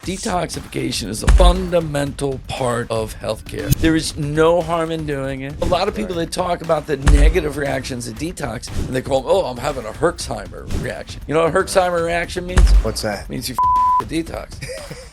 Detoxification is a fundamental part of healthcare. There is no harm in doing it. A lot of people that talk about the negative reactions of detox, and they call them, oh, I'm having a Herxheimer reaction. You know what a Herxheimer reaction means? What's that? It means you the detox.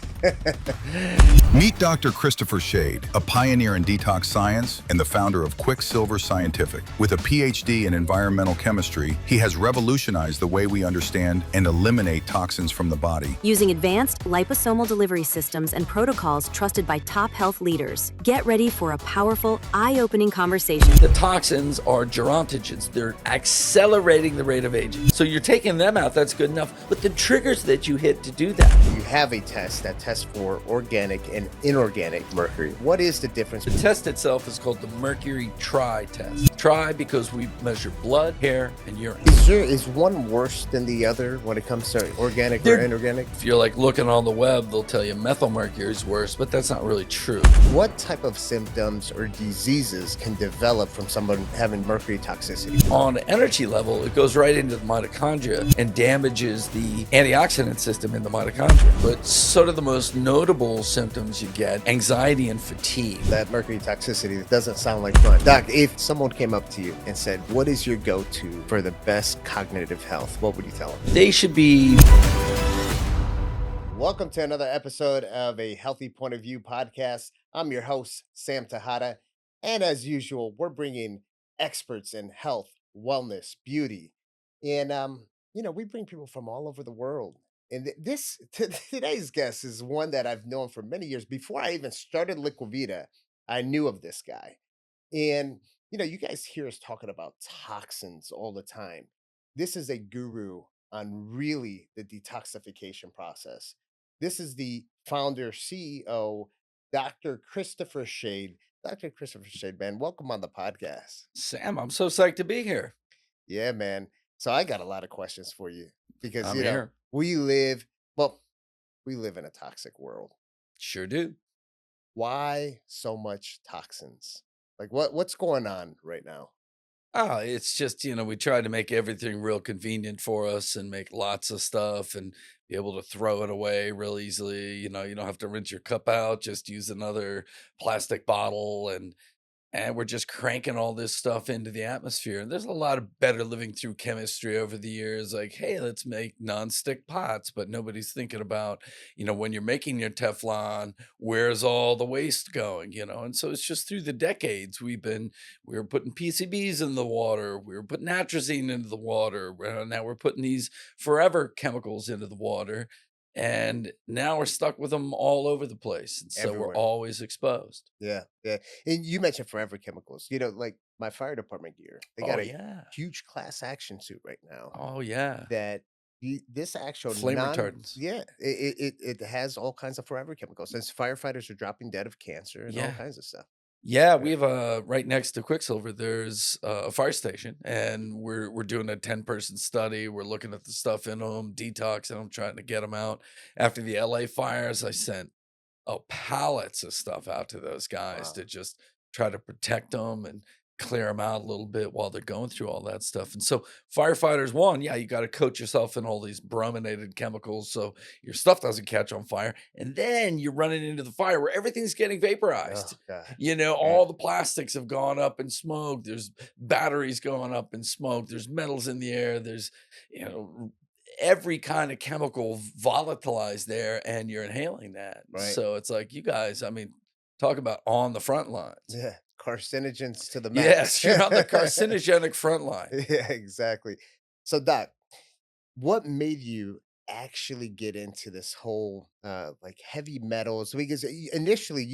Meet Dr. Christopher Shade, a pioneer in detox science and the founder of Quicksilver Scientific. With a PhD in environmental chemistry, he has revolutionized the way we understand and eliminate toxins from the body. Using advanced liposomal delivery systems and protocols trusted by top health leaders. Get ready for a powerful, eye-opening conversation. The toxins are gerontogens. They're accelerating the rate of aging. So you're taking them out, that's good enough. But the triggers that you hit to do that. You have a test that tests for organic and inorganic mercury. What is the difference? The test itself is called the Mercury Tri test. Tri because we measure blood, hair, and urine. Is one worse than the other when it comes to organic or inorganic? If you're like looking on the web, they'll tell you methylmercury is worse, but that's not really true. What type of symptoms or diseases can develop from someone having mercury toxicity? On an energy level, it goes right into the mitochondria and damages the antioxidant system in the mitochondria. But sort of the most notable symptoms you get, anxiety and fatigue. That mercury toxicity doesn't sound like fun. Doc, if someone came up to you and said, what is your go-to for the best cognitive health, what would you tell them? They should be... Welcome to another episode of a Healthy Point of View podcast. I'm your host, Sam Tejada. And as usual, we're bringing experts in health, wellness, beauty. And, we bring people from all over the world. And today's guest is one that I've known for many years. Before I even started Liquivita, I knew of this guy. And, you guys hear us talking about toxins all the time. This is a guru on really the detoxification process. This is the founder, CEO, Dr. Christopher Shade. Dr. Christopher Shade, man, welcome on the podcast. Sam, I'm so psyched to be here. Yeah, man. So I got a lot of questions for you because, I'm here. we live in a toxic world. Sure do. Why so much toxins? Like what's going on right now? Oh, it's just, we try to make everything real convenient for us and make lots of stuff and be able to throw it away real easily. You don't have to rinse your cup out, just use another plastic bottle and we're just cranking all this stuff into the atmosphere. And there's a lot of better living through chemistry over the years. Like, hey, let's make nonstick pots. But nobody's thinking about, when you're making your Teflon, where's all the waste going, And so it's just through the decades, we were putting PCBs in the water. We were putting atrazine into the water. Now we're putting these forever chemicals into the water. And now we're stuck with them all over the place. And so Everywhere. we're always exposed. Yeah. And you mentioned forever chemicals. Like my fire department gear. They got huge class action suit right now. Oh, yeah. That this actual Flame retardants. Yeah, it has all kinds of forever chemicals. Since firefighters are dropping dead of cancer and all kinds of stuff. Yeah, we have right next to Quicksilver, there's a fire station, and we're doing a 10-person study. We're looking at the stuff in them, detoxing them, trying to get them out. After the LA fires, I sent pallets of stuff out to those guys to just try to protect them and clear them out a little bit while they're going through all that stuff. And so firefighters, you got to coat yourself in all these brominated chemicals so your stuff doesn't catch on fire. And then you're running into the fire where everything's getting vaporized. Oh, God. All the plastics have gone up in smoke. There's batteries going up in smoke. There's metals in the air. There's, every kind of chemical volatilized there, and you're inhaling that. Right. So it's like, you guys, talk about on the front lines. Yeah. Carcinogens to the max. Yes, you're on the carcinogenic front line. Yeah, exactly. So, Doc, what made you actually get into this whole like heavy metals? Because initially,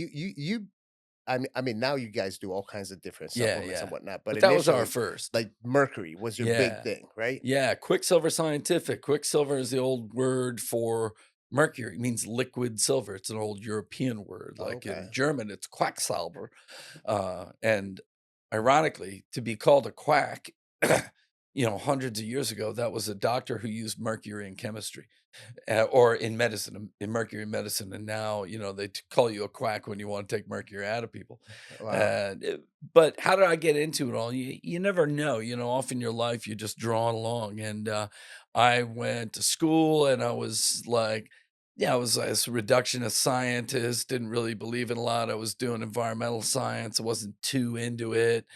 now you guys do all kinds of different supplements and whatnot. But that was our first. Like mercury was your big thing, right? Yeah, Quicksilver Scientific. Quicksilver is the old word for mercury. It means liquid silver. It's an old European word. Like in German, it's Quacksalber. And ironically, to be called a quack, hundreds of years ago, that was a doctor who used mercury in chemistry or in medicine, in mercury medicine. And now, they call you a quack when you want to take mercury out of people. Wow. But how did I get into it all? You never know. Off in your life, you're just drawn along. And I went to school and I was like, Yeah, I was a reductionist scientist, didn't really believe in a lot. I was doing environmental science. I wasn't too into it.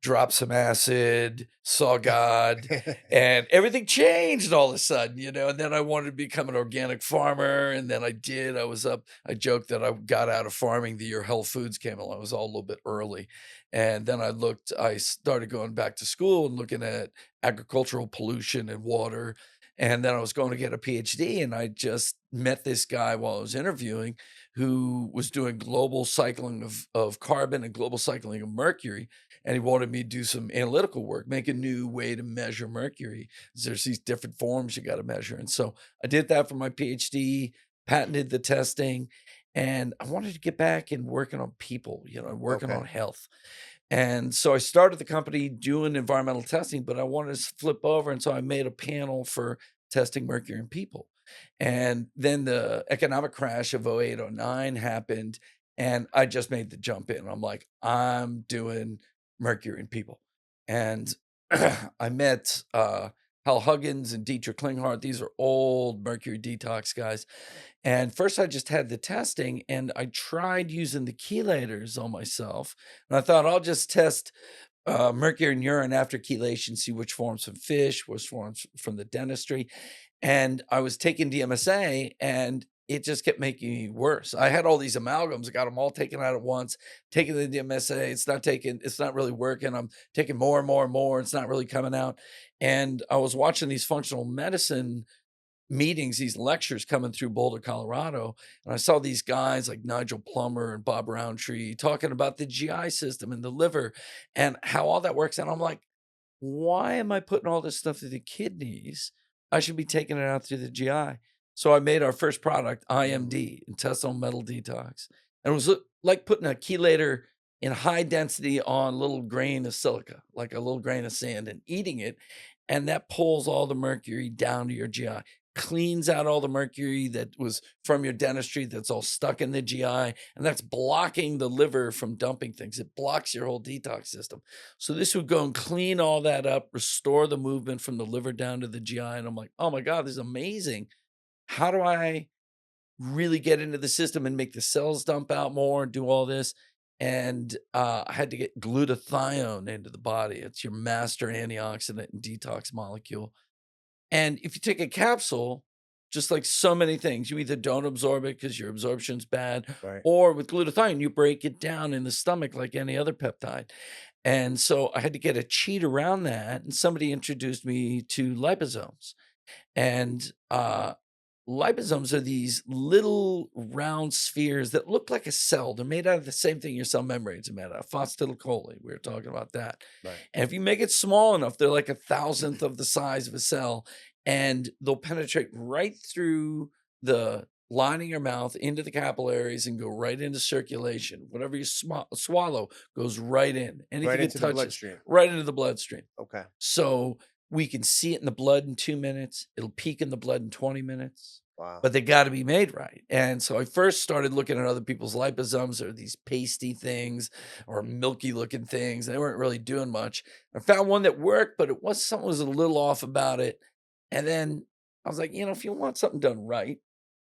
Dropped some acid, saw God, and everything changed all of a sudden, and then I wanted to become an organic farmer, and then I did. I joked that I got out of farming the year health foods came along. It was all a little bit early. And then I started going back to school and looking at agricultural pollution and water. And then I was going to get a PhD, and I just met this guy while I was interviewing who was doing global cycling of carbon and global cycling of mercury, and he wanted me to do some analytical work, make a new way to measure mercury. 'Cause there's these different forms you got to measure. And so I did that for my PhD, patented the testing, and I wanted to get back and working on people, working on Okay. health. And so I started the company doing environmental testing, but I wanted to flip over. And so I made a panel for testing mercury in people. And then the economic crash of 08, 09 happened. And I just made the jump in. I'm like, I'm doing mercury in people. And I met Hal Huggins and Dietrich Klinghardt. These are old mercury detox guys. And first, I just had the testing, and I tried using the chelators on myself. And I thought I'll just test mercury in urine after chelation, see which forms from fish, which forms from the dentistry. And I was taking DMSA, and it just kept making me worse. I had all these amalgams, I got them all taken out at once, taking the DMSA, it's not really working. I'm taking more and more and more, it's not really coming out. And I was watching these functional medicine meetings, these lectures coming through Boulder, Colorado, and I saw these guys like Nigel Plummer and Bob Roundtree talking about the GI system and the liver and how all that works. And I'm like, why am I putting all this stuff through the kidneys? I should be taking it out through the GI. So I made our first product, IMD, intestinal metal detox. And it was like putting a chelator in high density on a little grain of silica, like a little grain of sand, and eating it. And that pulls all the mercury down to your GI, cleans out all the mercury that was from your dentistry that's all stuck in the GI, and that's blocking the liver from dumping things. It blocks your whole detox system. So this would go and clean all that up, restore the movement from the liver down to the GI. And I'm like, oh my God, this is amazing. How do I really get into the system and make the cells dump out more and do all this? And I had to get glutathione into the body. It's your master antioxidant and detox molecule. And if you take a capsule, just like so many things, you either don't absorb it because your absorption's bad, Right. or with glutathione, you break it down in the stomach like any other peptide. And so I had to get a cheat around that. And somebody introduced me to liposomes. And liposomes are these little round spheres that look like a cell. They're made out of the same thing your cell membranes are made out of, phosphatidylcholine. We were talking about that. Right. And if you make it small enough, they're like a thousandth of the size of a cell, and they'll penetrate right through the lining of your mouth into the capillaries and go right into circulation. Whatever you swallow goes right in. Right Anything it into the touches, bloodstream. right into the bloodstream. Okay. So we can see it in the blood in 2 minutes. It'll peak in the blood in 20 minutes, Wow. but they got to be made right. And so I first started looking at other people's liposomes, or these pasty things or milky looking things. They weren't really doing much. I found one that worked, but something was a little off about it. And then I was like, if you want something done right,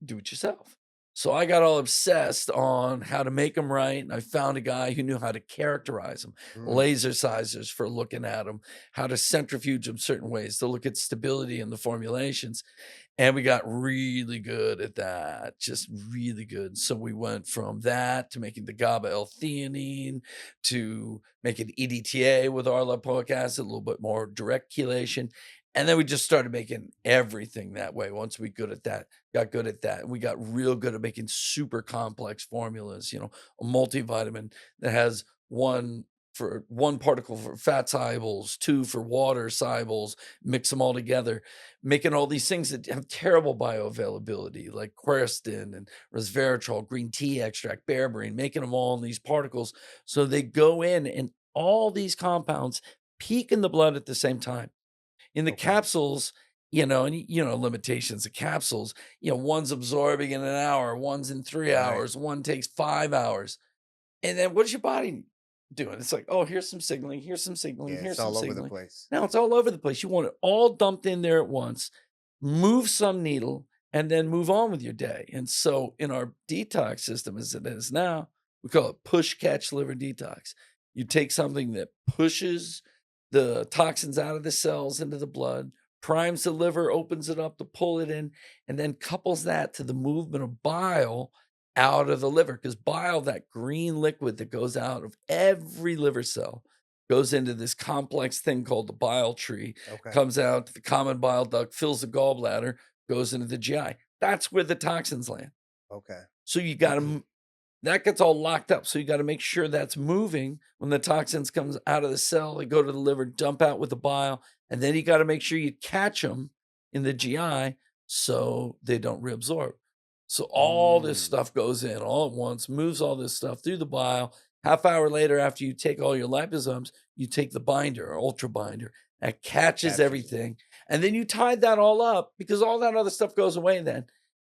do it yourself. So I got all obsessed on how to make them right. And I found a guy who knew how to characterize them, Mm. laser sizers for looking at them, how to centrifuge them certain ways to look at stability in the formulations. And we got really good at that, just really good. So we went from that to making the GABA L-theanine to making EDTA with our lipoic acid, a little bit more direct chelation. And then we just started making everything that way once we got good at that. And we got real good at making super complex formulas, a multivitamin that has one particle for fat solubles, two for water solubles, mix them all together, making all these things that have terrible bioavailability, like quercetin and resveratrol, green tea extract, berberine, making them all in these particles. So they go in, and all these compounds peak in the blood at the same time. In the Okay. capsules, and limitations of capsules, one's absorbing in an hour, one's in 3 Right. hours, one takes 5 hours. And then what is your body doing? It's like, oh, here's some signaling, here's some signaling, Yeah, it's here's some all over the signaling. place. Now it's all over the place. You want it all dumped in there at once. Move some needle, and then move on with your day. And so in our detox system as it is now, we call it push catch liver detox. You take something that pushes the toxins out of the cells into the blood, primes the liver, opens it up to pull it in, and then couples that to the movement of bile out of the liver. Because bile, that green liquid that goes out of every liver cell, goes into this complex thing called the bile tree, Okay. comes out to the common bile duct, fills the gallbladder, goes into the GI. That's where the toxins land. Okay. So you got to that gets all locked up. So you got to make sure that's moving when the toxins comes out of the cell. They go to the liver, dump out with the bile, and then you got to make sure you catch them in the GI so they don't reabsorb. So all this Mm. stuff goes in all at once, moves all this stuff through the bile. Half hour later, after you take all your liposomes, you take the binder or ultra binder that catches Captures it. everything, and then you tied that all up because all that other stuff goes away then,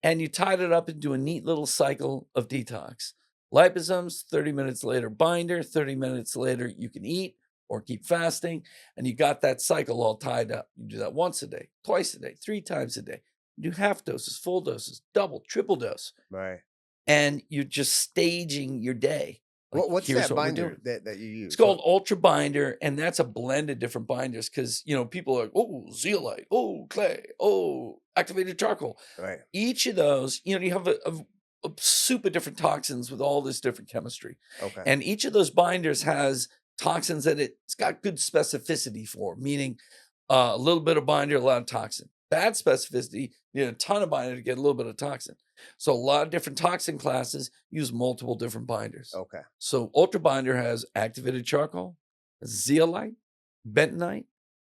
and you tied it up into a neat little cycle of detox. Liposomes, 30 minutes later, binder, 30 minutes later, you can eat or keep fasting, and you got that cycle all tied up. You do that once a day, twice a day, 3 times a day. You do half doses, full doses, double, triple dose, Right. and you're just staging your day. Like, What's here's that what we're binder doing. that you It's use? called Ultra Binder, and that's a blend of different binders because, people are like, oh, zeolite, oh, clay, oh, activated charcoal. Right. Each of those, you have a soup of different toxins with all this different chemistry. Okay. And each of those binders has toxins that it's got good specificity for, meaning a little bit of binder, a lot of toxin. Bad specificity, you need a ton of binder to get a little bit of toxin. So a lot of different toxin classes use multiple different binders. Okay. So Ultra Binder has activated charcoal, zeolite, bentonite.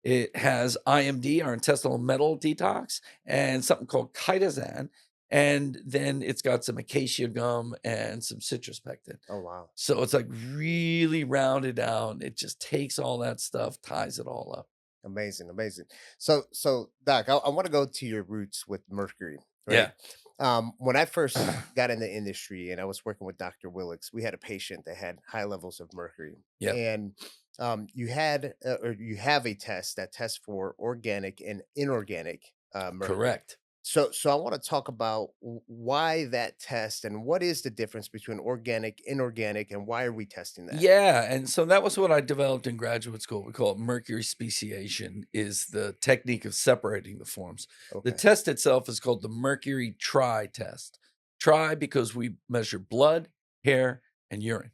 It has IMD, our intestinal metal detox, and something called chitosan. And then it's got some acacia gum and some citrus pectin. Oh wow. So it's like really rounded out. It just takes all that stuff, ties it all up. Amazing, amazing. So Doc, I want to go to your roots with Mercury, right? Yeah. When I first got in the industry and I was working with Dr. Willix, we had a patient that had high levels of mercury, Yep. and you had or you have a test that tests for organic and inorganic mercury. Correct. So I want to talk about why that test and what is the difference between organic, inorganic, and why are we testing that? Yeah, and so that was what I developed in graduate school. We call it Mercury speciation, is the technique of separating the forms. The Okay. test itself is called the Mercury Tri test. Tri because we measure blood, hair, and urine.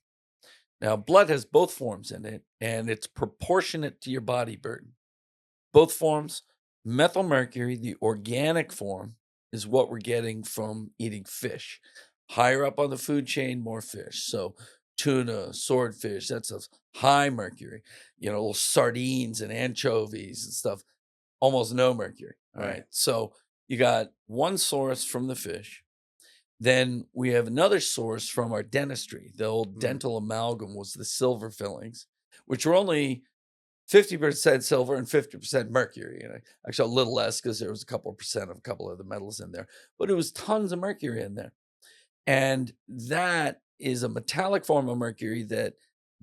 Now, blood has both forms in it, and it's proportionate to your body burden. Both forms, methylmercury, the organic form, is what we're getting from eating fish. Higher up on the food chain, more fish. So tuna, swordfish, that's a high mercury. Little sardines and anchovies and stuff, almost no mercury. All Right. right. So you got one source from the fish. Then we have another source from our dentistry. The old Mm. dental amalgam was the silver fillings, which were only 50% silver and 50% mercury. Actually, a little less because there was a couple of percent of a couple of the metals in there, but it was tons of mercury in there. And that is a metallic form of mercury that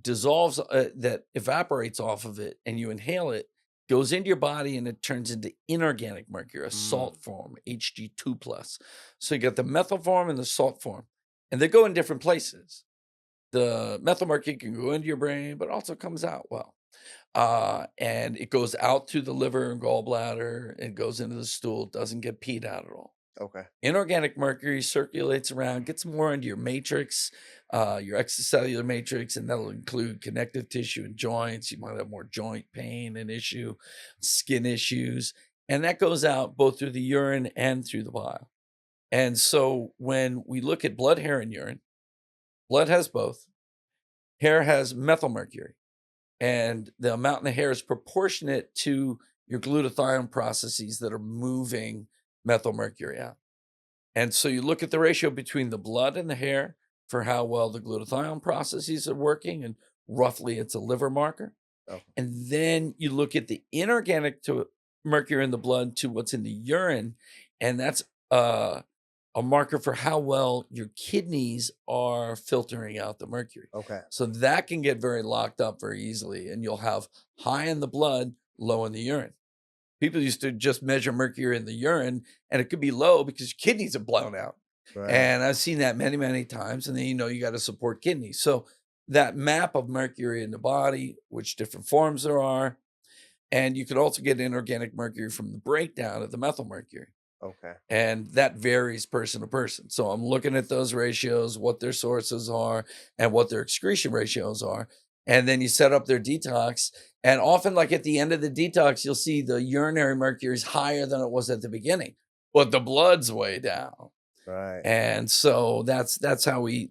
dissolves, that evaporates off of it, and you inhale it, goes into your body, and it turns into inorganic mercury, a Mm. salt form, Hg2 plus. So you got the methyl form and the salt form, and they go in different places. The methyl mercury can go into your brain, but also comes out well. And it goes out through the liver and gallbladder. It goes into the stool. Doesn't get peed out at all. Okay. Inorganic mercury circulates around, gets more into your matrix, your extracellular matrix, and that'll include connective tissue and joints. You might have more joint pain and issue, skin issues, and that goes out both through the urine and through the bile. And so when we look at blood, hair, and urine, blood has both. Hair has methylmercury, and the amount in the hair is proportionate to your glutathione processes that are moving methylmercury out. And so you look at the ratio between the blood and the hair for how well the glutathione processes are working, and roughly it's a liver marker. Oh. And then you look at the inorganic to mercury in the blood to what's in the urine, and that's a marker for how well your kidneys are filtering out the mercury. Okay. So that can get very locked up very easily, and you'll have high in the blood, low in the urine. People used to just measure mercury in the urine, and it could be low because your kidneys are blown out. Right. And I've seen that many, many times. And then, you got to support kidneys. So that map of mercury in the body, which different forms there are, and you could also get inorganic mercury from the breakdown of the methyl mercury. Okay. And that varies person to person. So I'm looking at those ratios, what their sources are, and what their excretion ratios are. And then you set up their detox. And often, like at the end of the detox, you'll see the urinary mercury is higher than it was at the beginning, but the blood's way down. Right. And so that's how we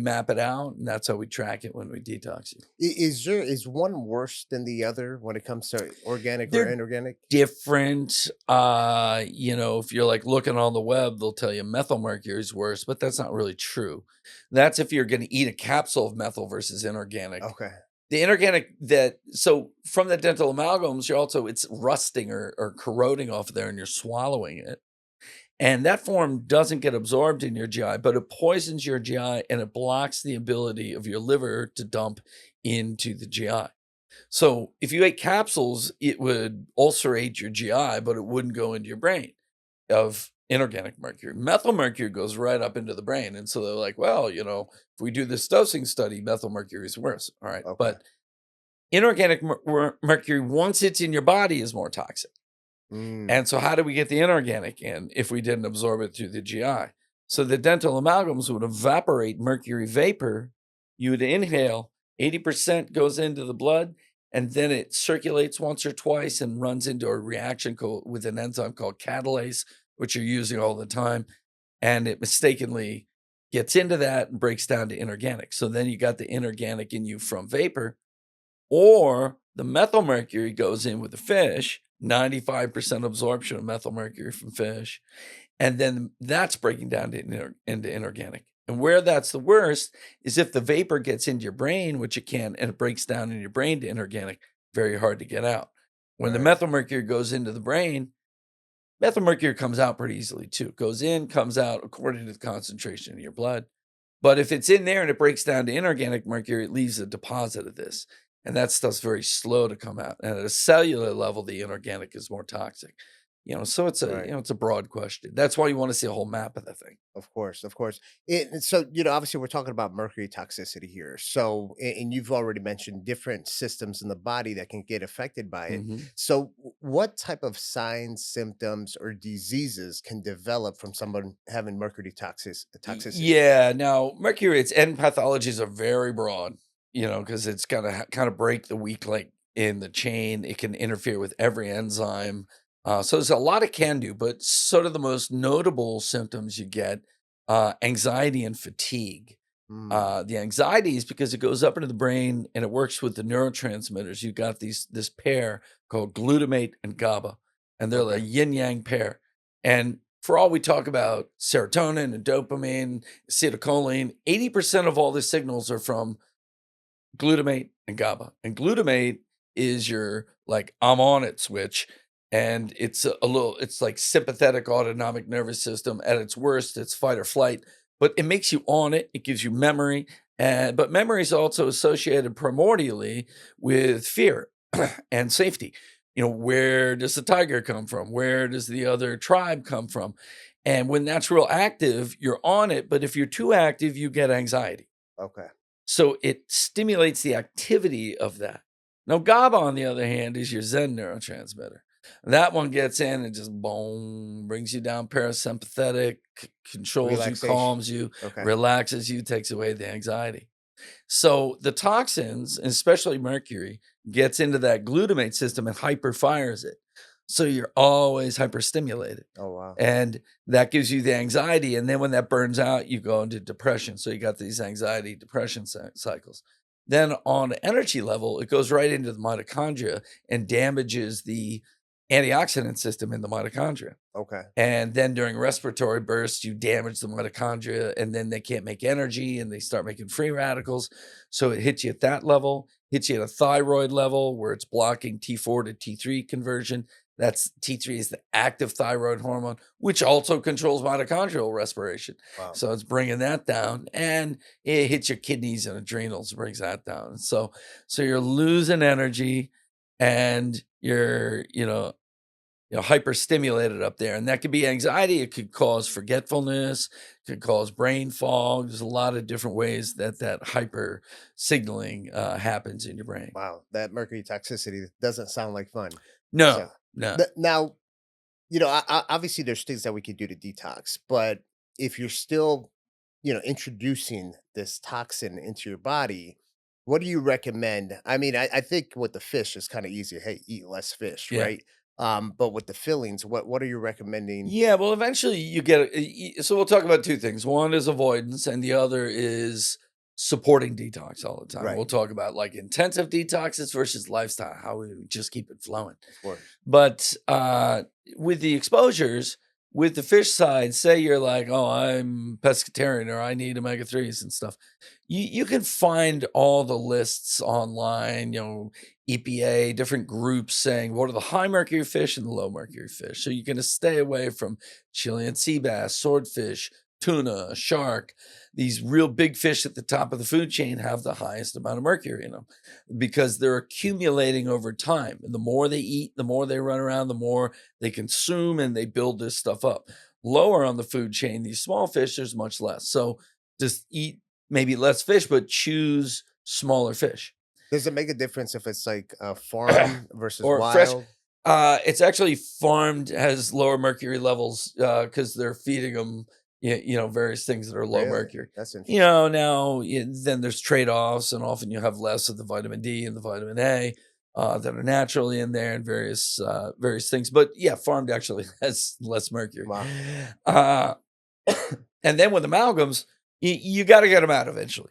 map it out, and that's how we track it when we detox you. Is one worse than the other when it comes to organic or They're inorganic? different. If you're like looking on the web, they'll tell you methyl mercury is worse, but that's not really true. That's if you're going to eat a capsule of methyl versus inorganic. Okay. The inorganic so from the dental amalgams, it's rusting or corroding off there and you're swallowing it. And that form doesn't get absorbed in your GI, but it poisons your GI and it blocks the ability of your liver to dump into the GI. So if you ate capsules, it would ulcerate your GI, but it wouldn't go into your brain of inorganic mercury. Methyl mercury goes right up into the brain. And so they're like, well, if we do this dosing study, methyl mercury is worse. All right. Okay. But inorganic mercury, once it's in your body, is more toxic. Mm. And so how do we get the inorganic in if we didn't absorb it through the GI? So the dental amalgams would evaporate mercury vapor. You would inhale, 80% goes into the blood, and then it circulates once or twice and runs into a reaction with an enzyme called catalase, which you're using all the time. And it mistakenly gets into that and breaks down to inorganic. So then you got the inorganic in you from vapor, or the methyl mercury goes in with the fish, 95% absorption of methyl mercury from fish. And then that's breaking down into inorganic. And where that's the worst is if the vapor gets into your brain, which it can, and it breaks down in your brain to inorganic, very hard to get out. When the Right. methyl mercury goes into the brain, methyl mercury comes out pretty easily too. It goes in, comes out according to the concentration in your blood. But if it's in there and it breaks down to inorganic mercury, it leaves a deposit of this. And that stuff's very slow to come out. And at a cellular level, the inorganic is more toxic. So it's a Right. it's a broad question. That's why you want to see a whole map of the thing. Of course, of course. So, obviously, we're talking about mercury toxicity here. So, and you've already mentioned different systems in the body that can get affected by it. Mhm. So, what type of signs, symptoms, or diseases can develop from someone having mercury toxicity? Yeah. Now, mercury, its end pathologies are very broad. Because it's gonna kind of break the weak link in the chain. It can interfere with every enzyme. So there's a lot it can do, but sort of the most notable symptoms you get, anxiety and fatigue. Mm, The anxiety is because it goes up into the brain and it works with the neurotransmitters. You've got this pair called glutamate and GABA, and they're the okay. yin yang pair. And for all we talk about serotonin and dopamine, acetylcholine, 80% of all the signals are from glutamate and GABA. And glutamate is your like I'm on it switch. And it's like sympathetic autonomic nervous system. At its worst, it's fight or flight, but it makes you on it. It gives you memory. But memory is also associated primordially with fear and safety. Where does the tiger come from? Where does the other tribe come from? And when that's real active, you're on it. But if you're too active, you get anxiety. Okay. So it stimulates the activity of that. Now, GABA, on the other hand, is your Zen neurotransmitter. That one gets in and just boom, brings you down parasympathetic, controls you, Relaxation. calms you, Okay. relaxes you, takes away the anxiety. So the toxins, especially mercury, gets into that glutamate system and hyperfires it. So you're always hyperstimulated. Oh, wow. And that gives you the anxiety. And then when that burns out, you go into depression. So you got these anxiety, depression cycles. Then on energy level, it goes right into the mitochondria and damages the antioxidant system in the mitochondria. Okay. And then during respiratory bursts, you damage the mitochondria and then they can't make energy and they start making free radicals. So it hits you at that level, hits you at a thyroid level where it's blocking T4 to T3 conversion. That's T3 is the active thyroid hormone, which also controls mitochondrial respiration. Wow. So it's bringing that down and it hits your kidneys and adrenals, brings that down. So you're losing energy and you're, hyper stimulated up there, and that could be anxiety. It could cause forgetfulness, could cause brain fog. There's a lot of different ways that hyper signaling happens in your brain. Wow, that mercury toxicity doesn't sound like fun. So, No, no. now, obviously there's things that we could do to detox, but if you're still, introducing this toxin into your body, what do you recommend? I mean, I think with the fish is kind of easy. Hey, eat less fish, Yeah. right? But with the fillings, what are you recommending? Yeah, well, eventually you get so we'll talk about two things. One is avoidance, and the other is supporting detox all the time. Right, We'll talk about like intensive detoxes versus lifestyle, how we just keep it flowing. of course. But with the exposures, with the fish side, say you're like, oh, I'm pescatarian or I need omega 3s and stuff. You can find all the lists online, EPA, different groups saying what are the high mercury fish and the low mercury fish. So you can stay away from Chilean sea bass, swordfish, tuna, shark. These real big fish at the top of the food chain have the highest amount of mercury in them because they're accumulating over time. And the more they eat, the more they run around, the more they consume and they build this stuff up. Lower on the food chain, these small fish, there's much less. So just eat maybe less fish, but choose smaller fish Does it make a difference if it's like a farm versus or fresh. wild? It's actually farmed has lower mercury levels because they're feeding them, various things that are low Really? mercury. That's interesting. Now then there's trade-offs, and often you have less of the vitamin D and the vitamin A that are naturally in there, and various things. But yeah, farmed actually has less mercury. Wow. Uh, and then with amalgams, you got to get them out eventually.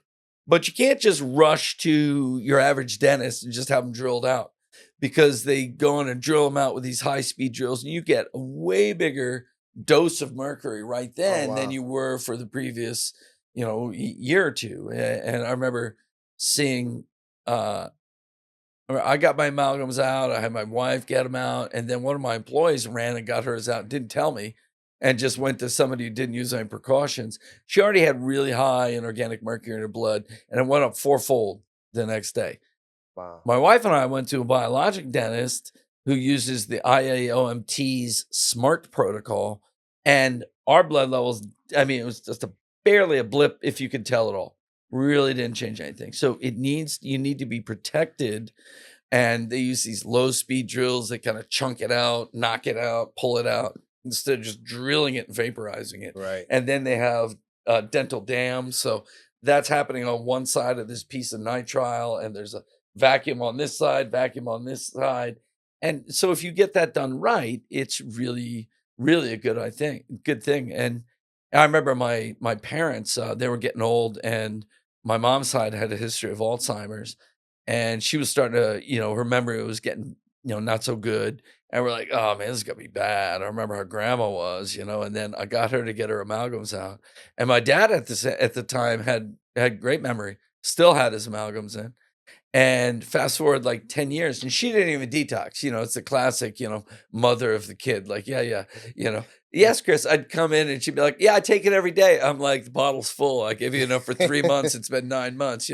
But you can't just rush to your average dentist and just have them drilled out because they go in and drill them out with these high speed drills, and you get a way bigger dose of mercury right Oh, then than wow. you were for the previous, year or two. And I remember seeing, or I got my amalgams out. I had my wife get them out, and then one of my employees ran and got hers out, didn't tell me, and just went to somebody who didn't use any precautions. She already had really high inorganic mercury in her blood, and it went up fourfold the next day. Wow. My wife and I went to a biologic dentist who uses the IAOMT's SMART protocol, and our blood levels, I mean, it was just barely a blip if you could tell at all. Really didn't change anything. So you need to be protected. And they use these low speed drills that kind of chunk it out, knock it out, pull it out instead of just drilling it and vaporizing it. Right. And then they have dental dams. So that's happening on one side of this piece of nitrile, and there's a vacuum on this side, vacuum on this side. And so if you get that done right, it's really, really a good thing. And I remember my parents, they were getting old, and my mom's side had a history of Alzheimer's, and she was starting to, her memory was getting, not so good. And we're like, oh man, this is gonna be bad. I remember how grandma was, and then I got her to get her amalgams out. And my dad at the time had great memory, still had his amalgams in. And fast forward like 10 years, and she didn't even detox. It's the classic, mother of the kid. Like, yeah, yes, Chris, I'd come in and she'd be like, yeah, I take it every day. I'm like, the bottle's full. I give you enough for 3 months. It's been 9 months.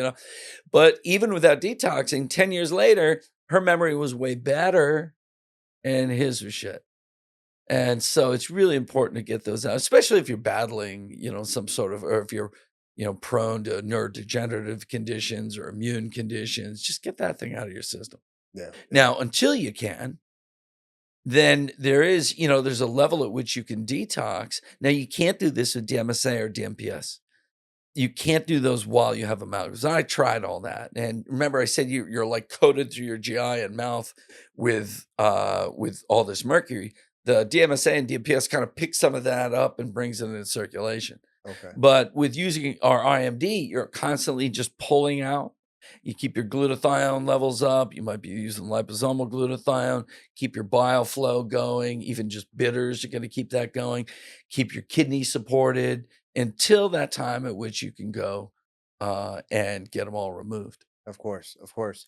But even without detoxing, 10 years later, her memory was way better and his was shit. And so it's really important to get those out, especially if you're battling, some sort of, or if you're, prone to neurodegenerative conditions or immune conditions. Just get that thing out of your system. Yeah. Now, until you can, then there's a level at which you can detox. Now, you can't do this with DMSA or DMPS. You can't do those while you have amalgams. I tried all that. And remember, I said you're like coated through your GI and mouth with all this mercury. The DMSA and DMPS kind of pick some of that up and brings it into circulation. Okay. But with using our IMD, you're constantly just pulling out. You keep your glutathione levels up. You might be using liposomal glutathione. Keep your bile flow going. Even just bitters, you're going to keep that going. Keep your kidney supported until that time at which you can go and get them all removed. Of course. Of course.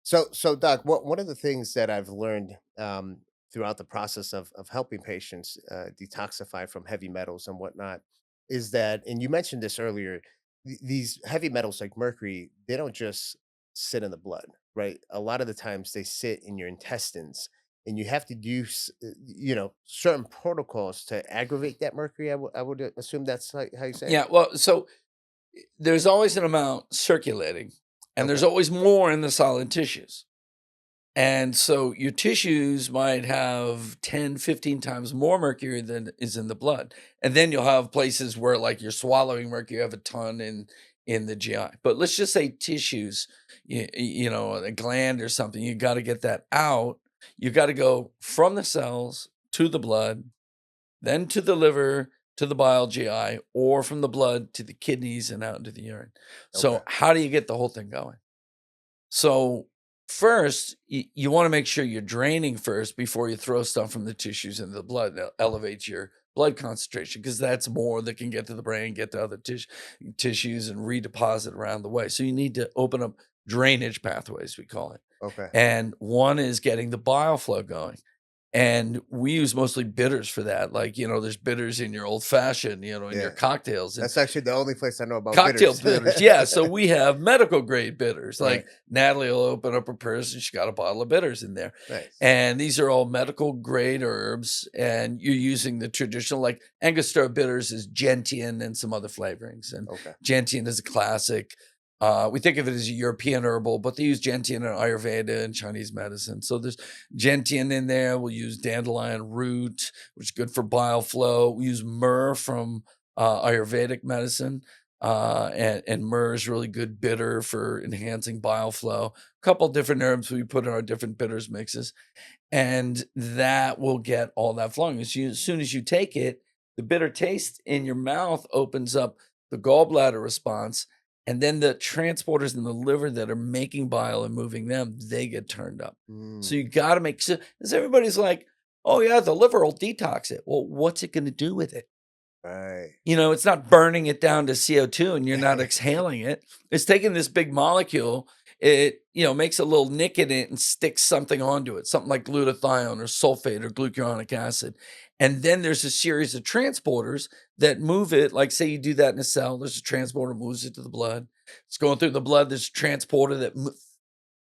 So Doc, one of the things that I've learned throughout the process of helping patients detoxify from heavy metals and whatnot is that, and you mentioned this earlier, these heavy metals like mercury, they don't just sit in the blood, right? A lot of the times they sit in your intestines, and you have to use, certain protocols to aggravate that mercury. I would assume that's how you say it. Yeah, well, so there's always an amount circulating, and there's Okay. always more in the solid tissues. And so your tissues might have 10, 15 times more mercury than is in the blood. And then you'll have places where like you're swallowing mercury, you have a ton in the GI. But let's just say tissues, a gland or something, you got to get that out. You got to go from the cells to the blood, then to the liver, to the bile GI, or from the blood to the kidneys and out into the urine. Okay. So how do you get the whole thing going? So first, you want to make sure you're draining first before you throw stuff from the tissues into the blood. That elevates your blood concentration because that's more that can get to the brain, get to other tissues, and redeposit around the way. So you need to open up drainage pathways, we call it. Okay. And one is getting the bile flow going. And we use mostly bitters for that. Like, there's bitters in your old fashioned, in your Yeah. cocktails. And That's actually the only place I know about cocktail bitters. bitters, yeah, so we have medical grade bitters, Right. like, Natalie will open up her purse, and she's got a bottle of bitters in there, Nice. and these are all medical grade herbs, and you're using the traditional, like, Angostura bitters is gentian and some other flavorings, and Okay. gentian is a classic. We think of it as a European herbal, but they use gentian in Ayurveda and Chinese medicine. So there's gentian in there. We'll use dandelion root, which is good for bile flow. We use myrrh from Ayurvedic medicine. And myrrh is really good bitter for enhancing bile flow. A couple different herbs we put in our different bitters mixes, and that will get all that flowing. As soon as you take it, the bitter taste in your mouth opens up the gallbladder response, and then the transporters in the liver that are making bile and moving them, they get turned up. So Mm, you got to make sure, because everybody's like, oh, yeah, the liver will detox it. Well, what's it going to do with it? right. It's not burning it down to CO2 and you're not exhaling it. It's taking this big molecule, it, makes a little nick in it and sticks something onto it, something like glutathione or sulfate or glucuronic acid. And then there's a series of transporters that move it. Like, say you do that in a cell, there's a transporter moves it to the blood. It's going through the blood. There's a transporter that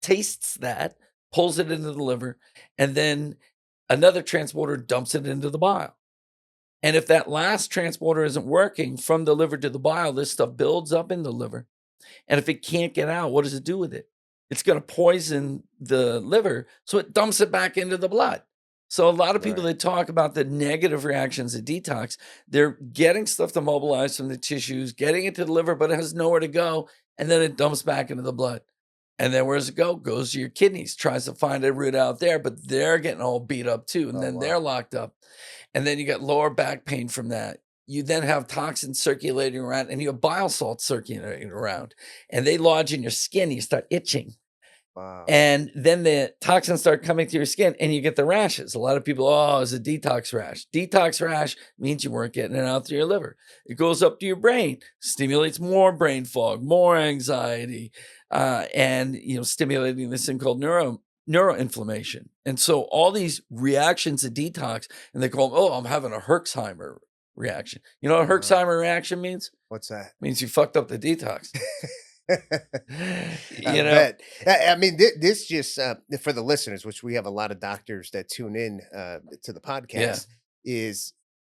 tastes that, pulls it into the liver, and then another transporter dumps it into the bile. And if that last transporter isn't working from the liver to the bile, this stuff builds up in the liver. And if it can't get out, what does it do with it? It's going to poison the liver, so it dumps it back into the blood. So a lot of people Right. that talk about the negative reactions of detox, they're getting stuff to mobilize from the tissues, getting it to the liver, but it has nowhere to go, and then it dumps back into the blood. And then where does it go? Goes to your kidneys, tries to find a route out there, but they're getting all beat up too, and Oh, then wow. they're locked up. And then you got lower back pain from that. You then have toxins circulating around, and you have bile salts circulating around, and they lodge in your skin. You start itching. Wow. And then the toxins start coming through your skin and you get the rashes. A lot of people, oh, it's a detox rash. Detox rash means you weren't getting it out through your liver. It goes up to your brain, stimulates more brain fog, more anxiety, and stimulating this thing called neuroinflammation. And so all these reactions to detox, and they call them, oh, I'm having a Herxheimer reaction. You know what a Uh, Herxheimer reaction means? what's that? Means you fucked up the detox. I you know? bet. I mean, this just for the listeners, which we have a lot of doctors that tune in to the Yeah. podcast, is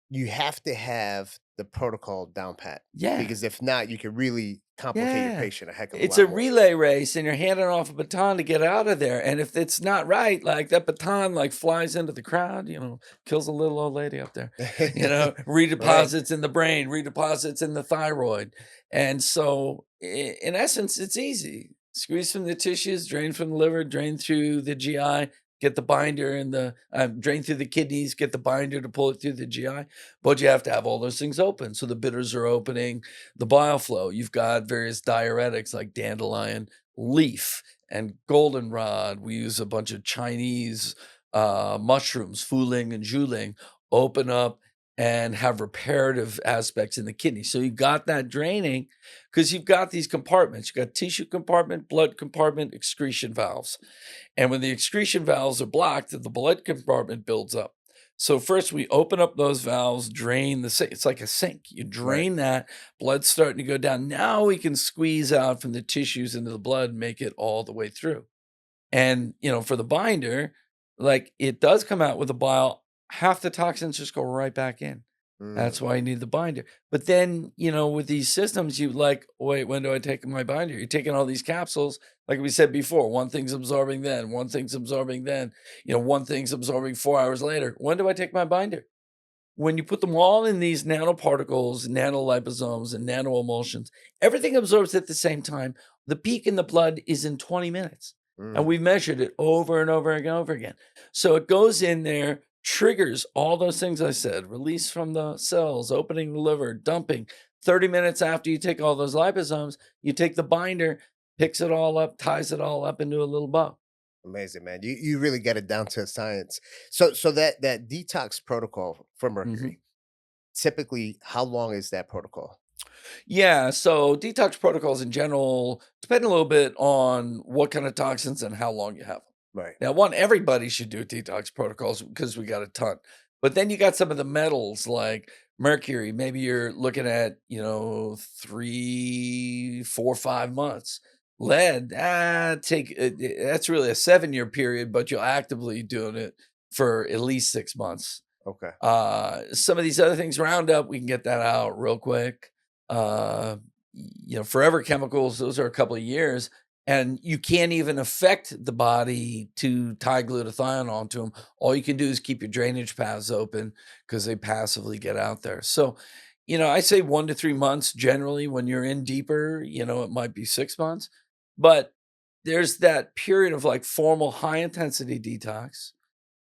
you have to have the protocol down pat Yeah. because if not, you can really complicate your Yeah. patient a heck of a It's lot a more. relay race and you're handing off a baton to get out of there. And if it's not right, like that baton like flies into the crowd, kills a little old lady up there, Right. redeposits in the brain, redeposits in the thyroid. And so in essence, it's easy. Squeeze from the tissues, drain from the liver, drain through the GI, get the binder and the drain through the kidneys, get the binder to pull it through the GI. But you have to have all those things open. So the bitters are opening the bile flow. You've got various diuretics like dandelion leaf and goldenrod. We use a bunch of Chinese mushrooms, fuling and juling, open up and have reparative aspects in the kidney. So you got that draining because you've got these compartments. You've got tissue compartment, blood compartment, excretion valves. And when the excretion valves are blocked, the blood compartment builds up. So first we open up those valves, drain the sink. It's like a sink. You Right. drain that, blood's starting to go down. Now we can squeeze out from the tissues into the blood, make it all the way through. And, for the binder, like, it does come out with a bile, half the toxins just go right back in. That's Mm, why you need the binder. But then, with these systems, you like, wait, when do I take my binder? You're taking all these capsules, like we said before, one thing's absorbing then, one thing's absorbing then, one thing's absorbing 4 hours later. When do I take my binder? When you put them all in these nanoparticles, nanoliposomes, and nanoemulsions, everything absorbs at the same time. The peak in the blood is in 20 minutes. And mm. we measured it over and over and over again. So it goes in there, triggers all those things I said, release from the cells, opening the liver, dumping. 30 minutes after you take all those liposomes, you take the binder, picks it all up, ties it all up into a little bow. Amazing, man. You really get it down to a science. So that detox protocol for Mhm. mercury, typically, how long is that protocol? Yeah, so detox protocols in general depend a little bit on what kind of toxins and how long you have them. Right. Now, one, everybody should do detox protocols because we got a ton. But then you got some of the metals like mercury. Maybe you're looking at, 3, 4, 5 months. Lead, that's really a 7-year period, but you'll actively doing it for at least 6 months. Okay. Some of these other things, Roundup, we can get that out real quick. Forever chemicals, those are a couple of years, and you can't even affect the body to tie glutathione onto them. All you can do is keep your drainage paths open because they passively get out there. So, I say 1 to 3 months generally. When you're in deeper, it might be 6 months, but there's that period of like formal high intensity detox,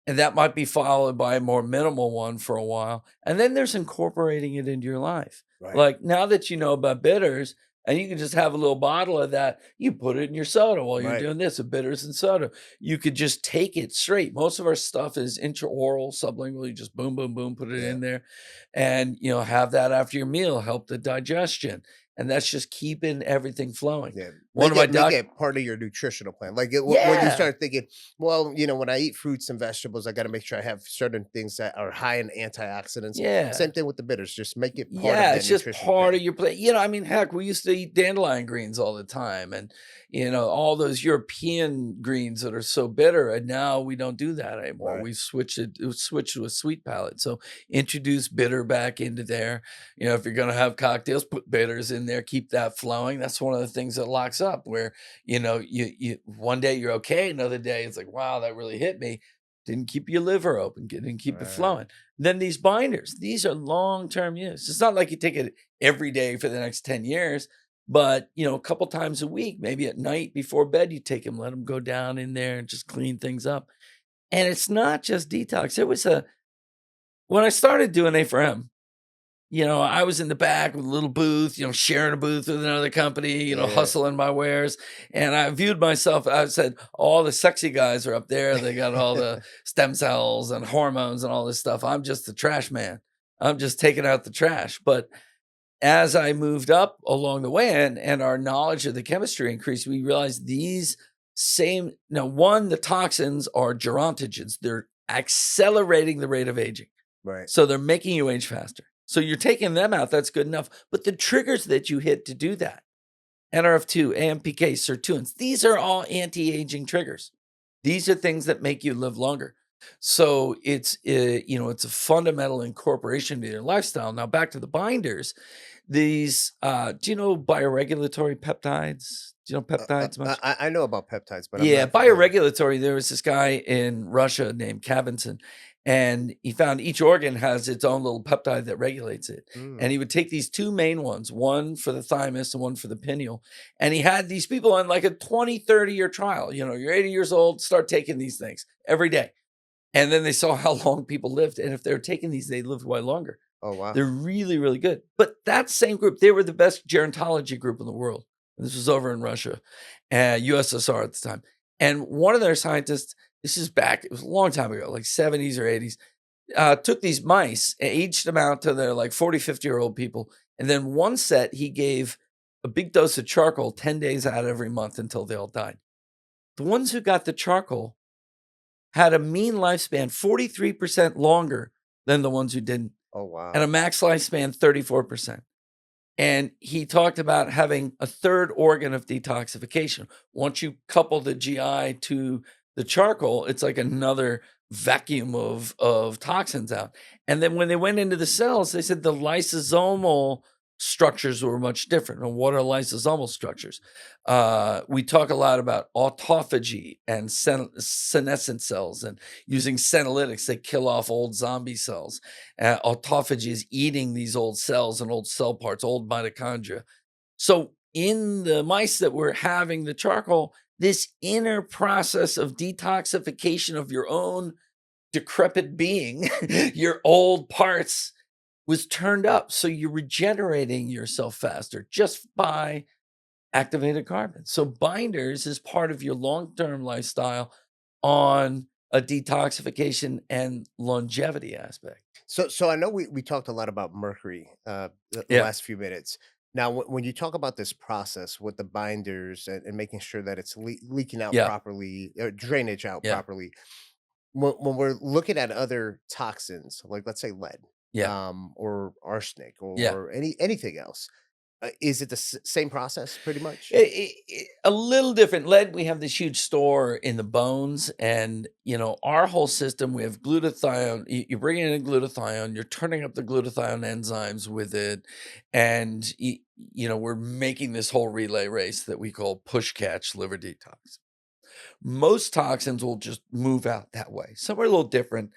and that might be followed by a more minimal one for a while. And then there's incorporating it into your life. Right. Like now that you know about bitters, and you can just have a little bottle of that, you put it in your soda while you're Right. doing this, of bitters and soda. You could just take it straight. Most of our stuff is intraoral, sublingual. You just boom, boom, boom, put it Yeah. in there, and have that after your meal, help the digestion. And that's just keeping everything flowing. Yeah. One of my Make doc, it part of your nutritional plan. Like when you yeah, start thinking, well, when I eat fruits and vegetables, I got to make sure I have certain things that are high in antioxidants. yeah. Same thing with the bitters. Just make it part of Yeah, that it's just nutrition part plan. of your plate. I mean, heck, we used to eat dandelion greens all the time, and all those European greens that are so bitter, and now we don't do that anymore. Right. We switched to a sweet palate. So introduce bitter back into there. If you're gonna have cocktails, put bitters in there, keep that flowing. That's one of the things that locks up where, you one day you're okay, another day it's like, wow, that really hit me. Didn't keep your liver open, didn't keep it Right. flowing. Then these binders, these are long-term use. It's not like you take it every day for the next 10 years, but, a couple times a week, maybe at night before bed, you take them, let them go down in there and just clean things up. And it's not just detox. When I started doing A4M, I was in the back with a little booth, sharing a booth with another company, Yeah. hustling my wares. And I viewed myself, I said, all the sexy guys are up there. They got all the stem cells and hormones and all this stuff. I'm just the trash man. I'm just taking out the trash. But as I moved up along the way and our knowledge of the chemistry increased, we realized these same, now, one, the toxins are gerontogens. They're accelerating the rate of aging. Right. So they're making you age faster. So you're taking them out, that's good enough. But the triggers that you hit to do that, NRF2, AMPK, sirtuins, these are all anti-aging triggers. These are things that make you live longer. So it's a fundamental incorporation to your lifestyle. Now back to the binders. These, do you know bioregulatory peptides? Do you know peptides much? I know about peptides, but I'm Yeah, not familiar. bioregulatory, there was this guy in Russia named Kavinson, and he found each organ has its own little peptide that regulates it. Mm, And he would take these two main ones, one for the thymus and one for the pineal. And he had these people on like a 20, 30-year trial. You're 80 years old, start taking these things every day. And then they saw how long people lived. And if they were taking these, they lived way longer. oh wow. They're really, really good. But that same group, they were the best gerontology group in the world. And this was over in Russia, USSR at the time. And one of their scientists, this is back, it was a long time ago, like 70s or 80s, took these mice, aged them out to their like 40, 50-year-old people. And then one set, he gave a big dose of charcoal 10 days out every month until they all died. The ones who got the charcoal had a mean lifespan 43% longer than the ones who didn't, Oh and a wow. max lifespan 34%. And he talked about having a third organ of detoxification. Once you couple the GI to the charcoal, it's like another vacuum of toxins out. And then when they went into the cells, they said the lysosomal structures were much different. And what are lysosomal structures? We talk a lot about autophagy and senescent cells, and using senolytics, they kill off old zombie cells. Autophagy is eating these old cells and old cell parts, old mitochondria. So in the mice that were having the charcoal, this inner process of detoxification of your own decrepit being, your old parts, was turned up. So you're regenerating yourself faster just by activated carbon. So binders is part of your long-term lifestyle on a detoxification and longevity aspect. So I know we talked a lot about mercury the Yeah. last few minutes. Now, when you talk about this process with the binders and making sure that it's leaking out Yeah. properly, or drainage out Yeah. properly, when we're looking at other toxins, like let's say lead, Yeah. or arsenic, Yeah. or anything else, is it the same process pretty much? A little different. Lead, we have this huge store in the bones, and our whole system. We have glutathione. You bring in a glutathione. You're turning up the glutathione enzymes with it, and we're making this whole relay race that we call push catch liver detox. Most toxins will just move out that way. So we're a little different.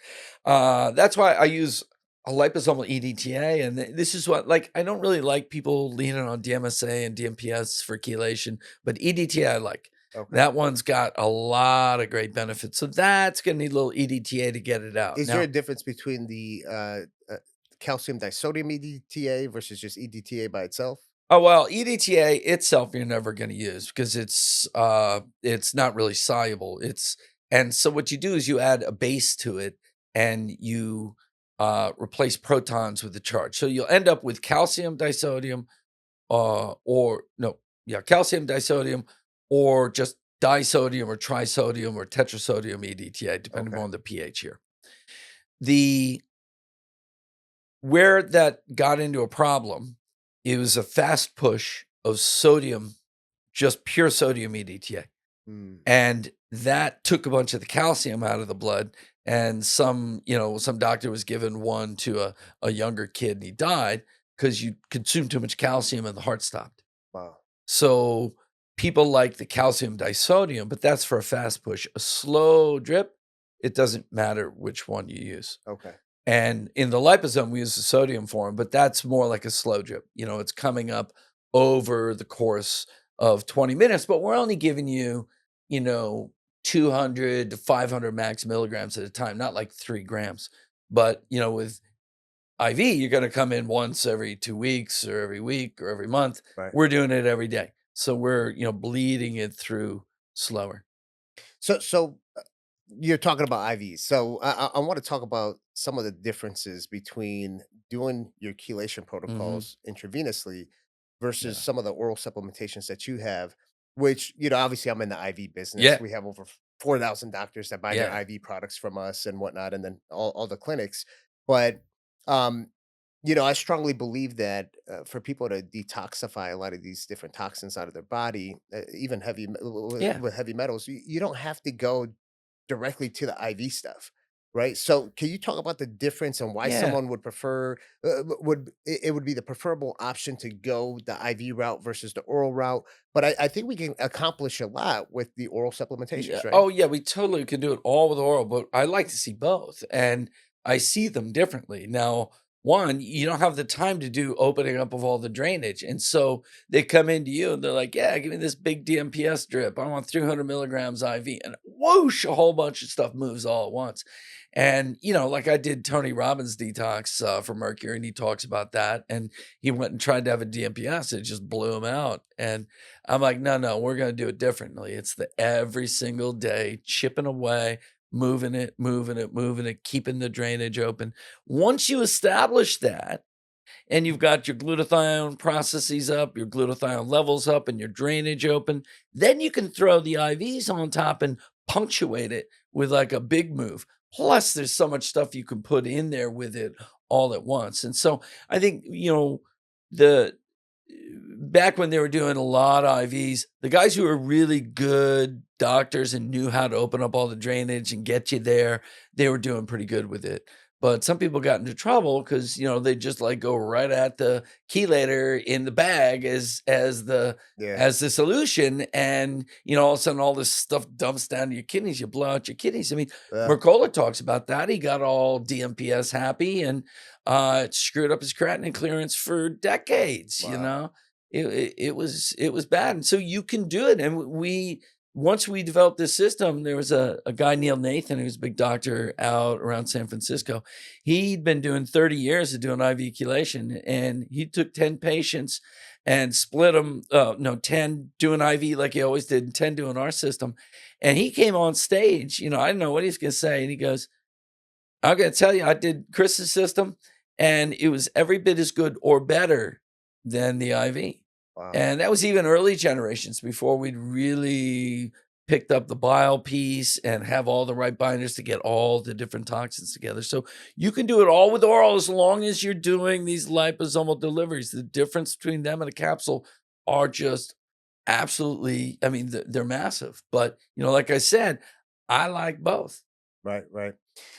That's why I use a liposomal EDTA. And this is what, like, I don't really like people leaning on DMSA and DMPS for chelation, but EDTA I like. Okay. That one's got a lot of great benefits. So that's going to need a little EDTA to get it out. Is there Now, a difference between the calcium disodium EDTA versus just EDTA by itself? oh well, EDTA itself you're never going to use because it's not really soluble. And so what you do is you add a base to it and you replace protons with the charge. So you'll end up with calcium disodium or no, yeah, calcium disodium or just disodium or trisodium or tetrasodium EDTA depending Okay. on the pH here. The Where that got into a problem, it was a fast push of sodium, just pure sodium EDTA. Mm, And that took a bunch of the calcium out of the blood. And some doctor was given one to a younger kid and he died because you consumed too much calcium and the heart stopped. wow. So people like the calcium disodium, but that's for a fast push. A slow drip, it doesn't matter which one you use. Okay. And in the liposome, we use the sodium form, but that's more like a slow drip. It's coming up over the course of 20 minutes, but we're only giving you, 200 to 500 max milligrams at a time, not like 3 grams. But, with IV, you're going to come in once every 2 weeks or every week or every month. Right. We're doing it every day. So we're, bleeding it through slower. So you're talking about IVs. So I want to talk about some of the differences between doing your chelation Hmm. protocols intravenously versus Yeah. some of the oral supplementations that you have, which, obviously I'm in the IV business. Yeah. We have over 4,000 doctors that buy their Yeah. IV products from us and whatnot, and then all the clinics. But, um, I strongly believe that for people to detoxify a lot of these different toxins out of their body, even Yeah. with heavy metals, you don't have to go directly to the IV stuff, right? So, can you talk about the difference and why Yeah. someone would prefer it would be the preferable option to go the IV route versus the oral route? But I think we can accomplish a lot with the oral Yeah. supplementations, right? Oh, yeah. We totally could do it all with oral, but I like to see both, and I see them differently. Now, one, you don't have the time to do opening up of all the drainage, and so they come into you and they're like, "Yeah, give me this big DMPS drip. I want 300 milligrams IV," and whoosh, a whole bunch of stuff moves all at once. And like I did Tony Robbins detox for Mercury, and he talks about that, and he went and tried to have a DMPS, it just blew him out, and I'm like, no, no, we're going to do it differently. It's the every single day, chipping away, moving it, moving it, keeping the drainage open. Once you establish that, and you've got your glutathione processes up, your glutathione levels up, and your drainage open, then you can throw the IVs on top and punctuate it with like a big move. Plus, there's so much stuff you can put in there with it all at once. And so I think, the back when they were doing a lot of IVs, the guys who were really good doctors and knew how to open up all the drainage and get you there, they were doing pretty good with it. But some people got into trouble because they just like go right at the chelator in the bag Yeah. as the solution, and all of a sudden all this stuff dumps down to your kidneys. You blow out your kidneys. I mean, Yeah. Mercola talks about that. He got all DMPS happy, and it screwed up his creatinine clearance for decades. Wow. It was bad, and so you can do it. And once we developed this system, there was a guy, Neil Nathan, who's a big doctor out around San Francisco. He'd been doing 30 years of doing IV chelation, and he took 10 patients and split them. No, 10 doing IV like he always did, and 10 doing our system. And he came on stage. I didn't know what he was going to say, and he goes, "I'm going to tell you, I did Chris's system, and it was every bit as good or better than the IV." Wow. And that was even early generations before we'd really picked up the bile piece and have all the right binders to get all the different toxins together. So you can do it all with oral as long as you're doing these liposomal deliveries. The difference between them and a capsule are just absolutely, I mean, they're massive. But, like I said, I like both. Right, right.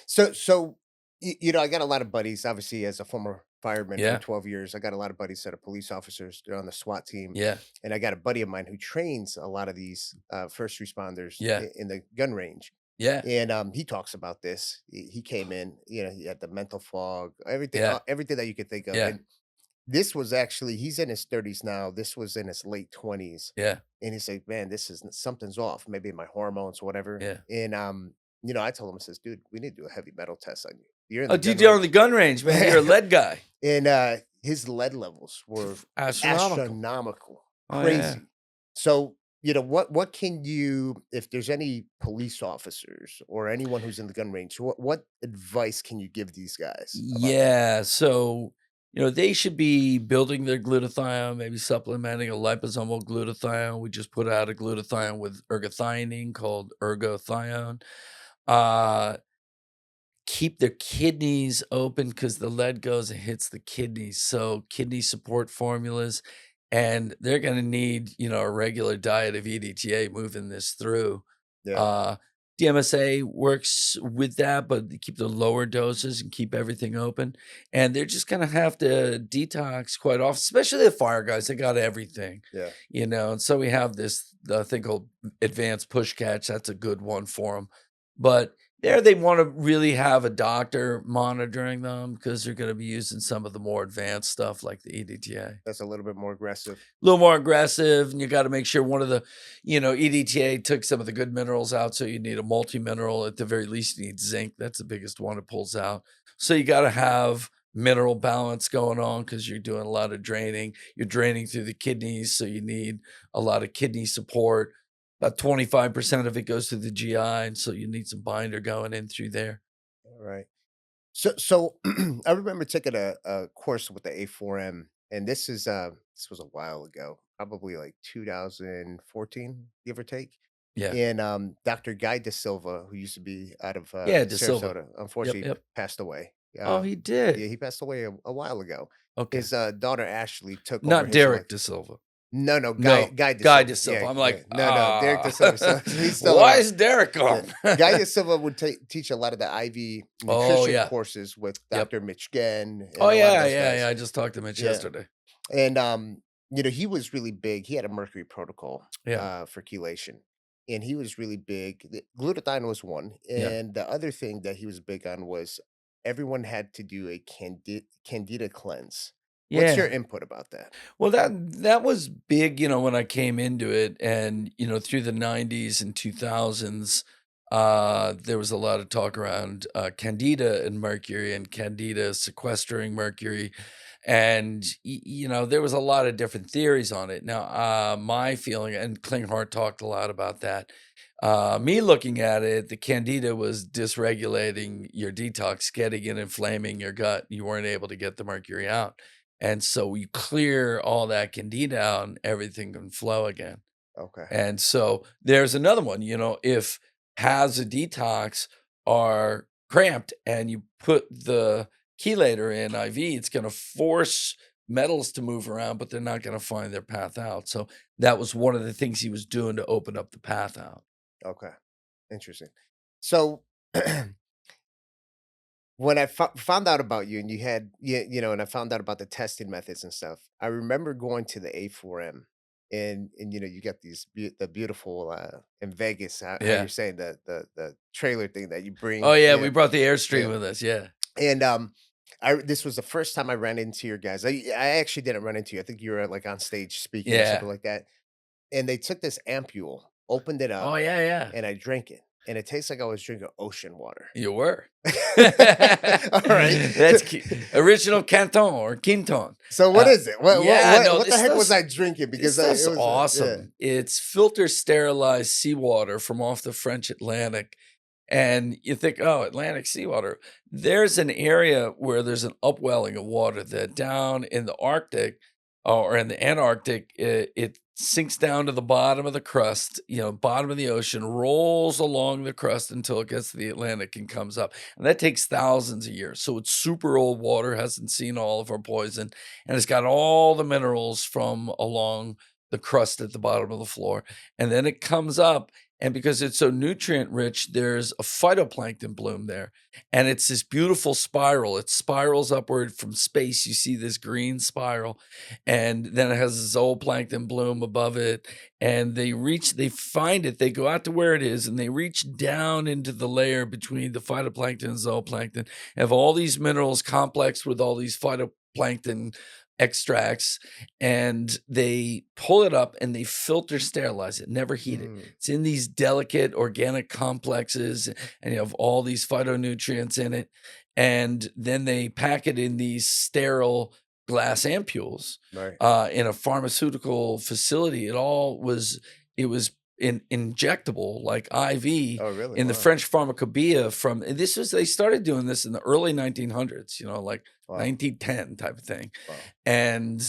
So I got a lot of buddies. Obviously, as a former fireman for Yeah. 12 years, I got a lot of buddies that are police officers. They're on the SWAT team, Yeah. and I got a buddy of mine who trains a lot of these first responders Yeah. in the gun range. Yeah. And he talks about this. He came in, he had the mental fog, everything, Yeah. everything that you could think of. Yeah. And this was actually, he's in his 30s now. This was in his late 20s. Yeah. And he's like, man, something's off. Maybe my hormones, whatever. Yeah. And I told him, I says, dude, we need to do a heavy metal test on you. You're in Oh, the gun dude, you're on range. the gun range, man. You're a lead guy. And his lead levels were Astronomical. astronomical, Oh, crazy. yeah. So, what can you, if there's any police officers or anyone who's in the gun range, what advice can you give these guys about that? Yeah. So, they should be building their glutathione, maybe supplementing a liposomal glutathione. We just put out a glutathione with ergothioneine called ergothione. Keep their kidneys open because the lead goes and hits the kidneys. So kidney support formulas, and they're going to need, a regular diet of EDTA moving this through. Yeah. DMSA works with that, but they keep the lower doses and keep everything open. And they're just going to have to detox quite often, especially the fire guys. They got everything, Yeah. and so we have this thing called advanced push catch. That's a good one for them. But there they want to really have a doctor monitoring them because they're going to be using some of the more advanced stuff like the EDTA. That's a little bit more aggressive. A little more aggressive, and you got to make sure one of the, EDTA took some of the good minerals out, so you need a multi-mineral. At the very least, you need zinc. That's the biggest one it pulls out. So you got to have mineral balance going on because you're doing a lot of draining. You're draining through the kidneys, so you need a lot of kidney support. About 25% of it goes to the GI, and so you need some binder going in through there. All right. So I remember taking a course with the A4M, and this was a while ago, probably like 2014, give or take. Yeah. And Dr. Guy Dilva, who used to be out of Yeah, De Silva. Sarasota, Yep, unfortunately yep. passed away. Oh, he Yeah, did? he passed away a while ago. Okay. His daughter Ashley took over Not his Derek life. De Silva. No, No, Guy Guy Dilva. De Silva. Yeah, I'm yeah. like, No, Derek De Silva. So he's still why alive. is Derek Yeah. gone? Guy Dilva would teach a lot of the IV Oh, nutrition yeah. courses with Yep. Dr. Mitch Genn and Oh, a lot of yeah, those yeah, guys. yeah. I just talked to Mitch Yeah. yesterday. And he was really big. He had a Mercury protocol Yeah, for chelation. And he was really big. The glutathione was one. yeah, And the other thing that he was big on was everyone had to do a candida cleanse. What's your yeah. input about that? Well, that was big, when I came into it, and through the '90s and 2000s, there was a lot of talk around Candida and Mercury, and Candida sequestering Mercury, and there was a lot of different theories on it. Now, my feeling, and Klinghardt talked a lot about that. Me looking at it, the Candida was dysregulating your detox, getting it inflaming your gut. You weren't able to get the mercury out. And so you clear all that Candida out and everything can flow again. Okay. And so there's another one, if paths of detox are cramped and you put the chelator in IV, it's going to force metals to move around, but they're not going to find their path out. So that was one of the things he was doing to open up the path out. Okay. Interesting. So when I found out about you and you had and I found out about the testing methods and stuff, I remember going to the A4M and you got the beautiful in Vegas, how Yeah. you're saying the trailer thing that you Oh bring. yeah, Yeah. we brought the Yeah. Airstream with us. Yeah. And this was the first time I ran into your guys. I actually didn't run into you. I think you were like on stage speaking or Yeah. something like that. And they took this ampule, opened it up, Oh yeah, yeah. and I drank it. And it tastes like I was drinking ocean water. You were. All right. That's original Canton or Quinton. So what is it? Yeah, no, What the this heck was stuff's I drinking? Because this stuff's it was awesome. It's filter sterilized seawater from off the French Atlantic. And you think, oh, Atlantic seawater. There's an area where there's an upwelling of water that down in the Arctic or in the Antarctic, it sinks down to the bottom of the crust, bottom of the ocean, rolls along the crust until it gets to the Atlantic and comes up. And that takes thousands of years. So it's super old water, hasn't seen all of our poison, and it's got all the minerals from along the crust at the bottom of the floor. And then it comes up. And because it's so nutrient rich, there's a phytoplankton bloom there. And it's this beautiful spiral. It spirals upward from space. You see this green spiral. And then it has a zooplankton bloom above it. And they find it, they go out to where it is, and they reach down into the layer between the phytoplankton and zooplankton, have all these minerals complex with all these phytoplankton extracts, and they pull it up and they filter sterilize it, never heat it. It's in these delicate organic complexes, and you have all these phytonutrients in it. And then they pack it in these sterile glass ampules Right. in a pharmaceutical facility. It was injectable, like IV, Oh, really? in the Wow. French pharmacopoeia they started doing this in the early 1900s, like Wow. 1910 type of thing. Wow. And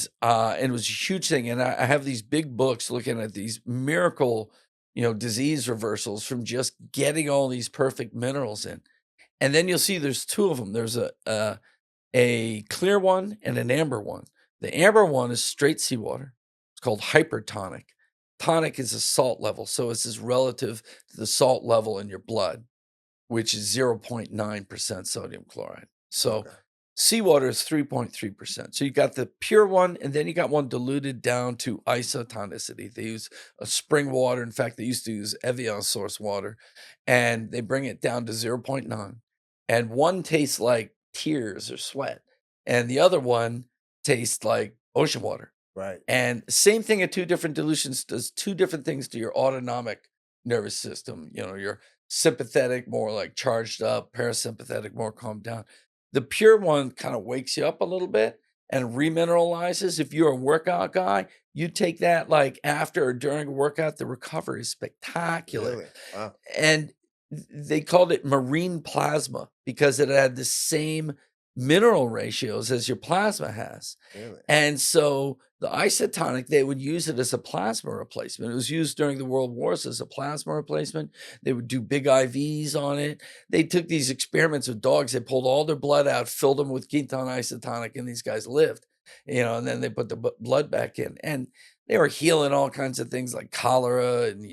it was a huge thing. And I have these big books looking at these miracle, disease reversals from just getting all these perfect minerals in. And then you'll see there's two of them. There's a clear one and an amber one. The amber one is straight seawater. It's called hypertonic. Tonic is a salt level, so it's is relative to the salt level in your blood, which is 0.9% sodium chloride. So Okay. seawater is 3.3%. So you got the pure one, and then you got one diluted down to isotonicity. They use a spring water. In fact, they used to use Evian source water, and they bring it down to 0.9. And one tastes like tears or sweat, and the other one tastes like ocean water. Right. And same thing at two different dilutions does two different things to your autonomic nervous system. Your sympathetic, more like charged up, parasympathetic, more calmed down. The pure one kind of wakes you up a little bit and remineralizes. If you're a workout guy, you take that like after or during a workout, the recovery is spectacular. Really? Wow. And they called it marine plasma because it had the same mineral ratios as your plasma has. Really? And so the isotonic, they would use it as a plasma replacement. It was used during the world wars as a plasma replacement. They would do big IVs on it. They took these experiments with dogs. They pulled all their blood out, filled them with ketone isotonic, and these guys lived, and then they put the blood back in. And they were healing all kinds of things like cholera and,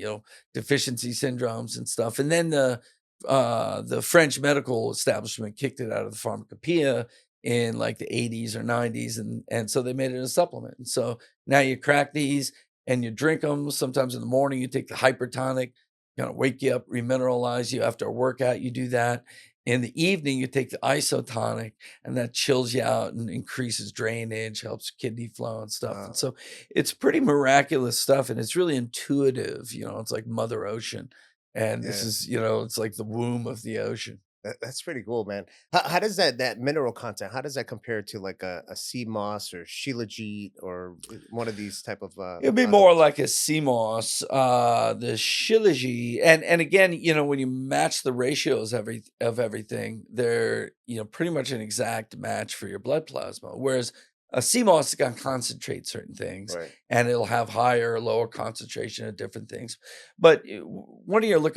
deficiency syndromes and stuff. And then the French medical establishment kicked it out of the pharmacopoeia in like the 80s or 90s, and so they made it a supplement. And so now you crack these and you drink them. Sometimes in the morning you take the hypertonic, wake you up, remineralize you after a workout. You do that. In the evening you take the isotonic, and that chills you out and increases drainage, helps kidney flow and stuff. Wow. And so it's pretty miraculous stuff, and it's really intuitive. It's like Mother Ocean. And this Yeah. is, it's like the womb of the ocean. That's pretty cool, man. How does that mineral content? How does that compare to like a sea moss or shilajit or one of these type of It'd be other more ones? like a Seamos, the Shilajit, and again, when you match the ratios of everything, they're pretty much an exact match for your blood plasma. Whereas a Seamos is going to concentrate certain things, Right. and it'll have higher or lower concentration of different things. But one of your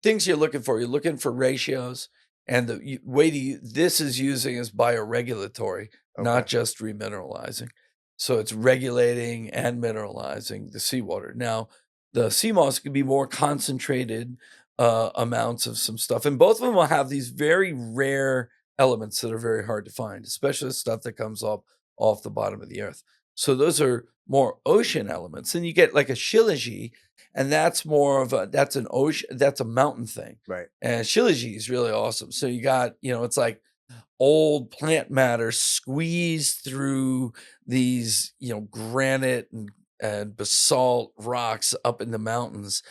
things you're looking for ratios, and the way to this is using is bioregulatory, Okay. not just remineralizing. So it's regulating and mineralizing the seawater. Now, the sea moss can be more concentrated amounts of some stuff, and both of them will have these very rare elements that are very hard to find, especially the stuff that comes off the bottom of the earth. So those are more ocean elements. Then you get like a shilajit, and that's more of a that's an ocean that's a mountain thing. Right. And shilajit is really awesome. So you got, it's like old plant matter squeezed through these, granite and basalt rocks up in the mountains,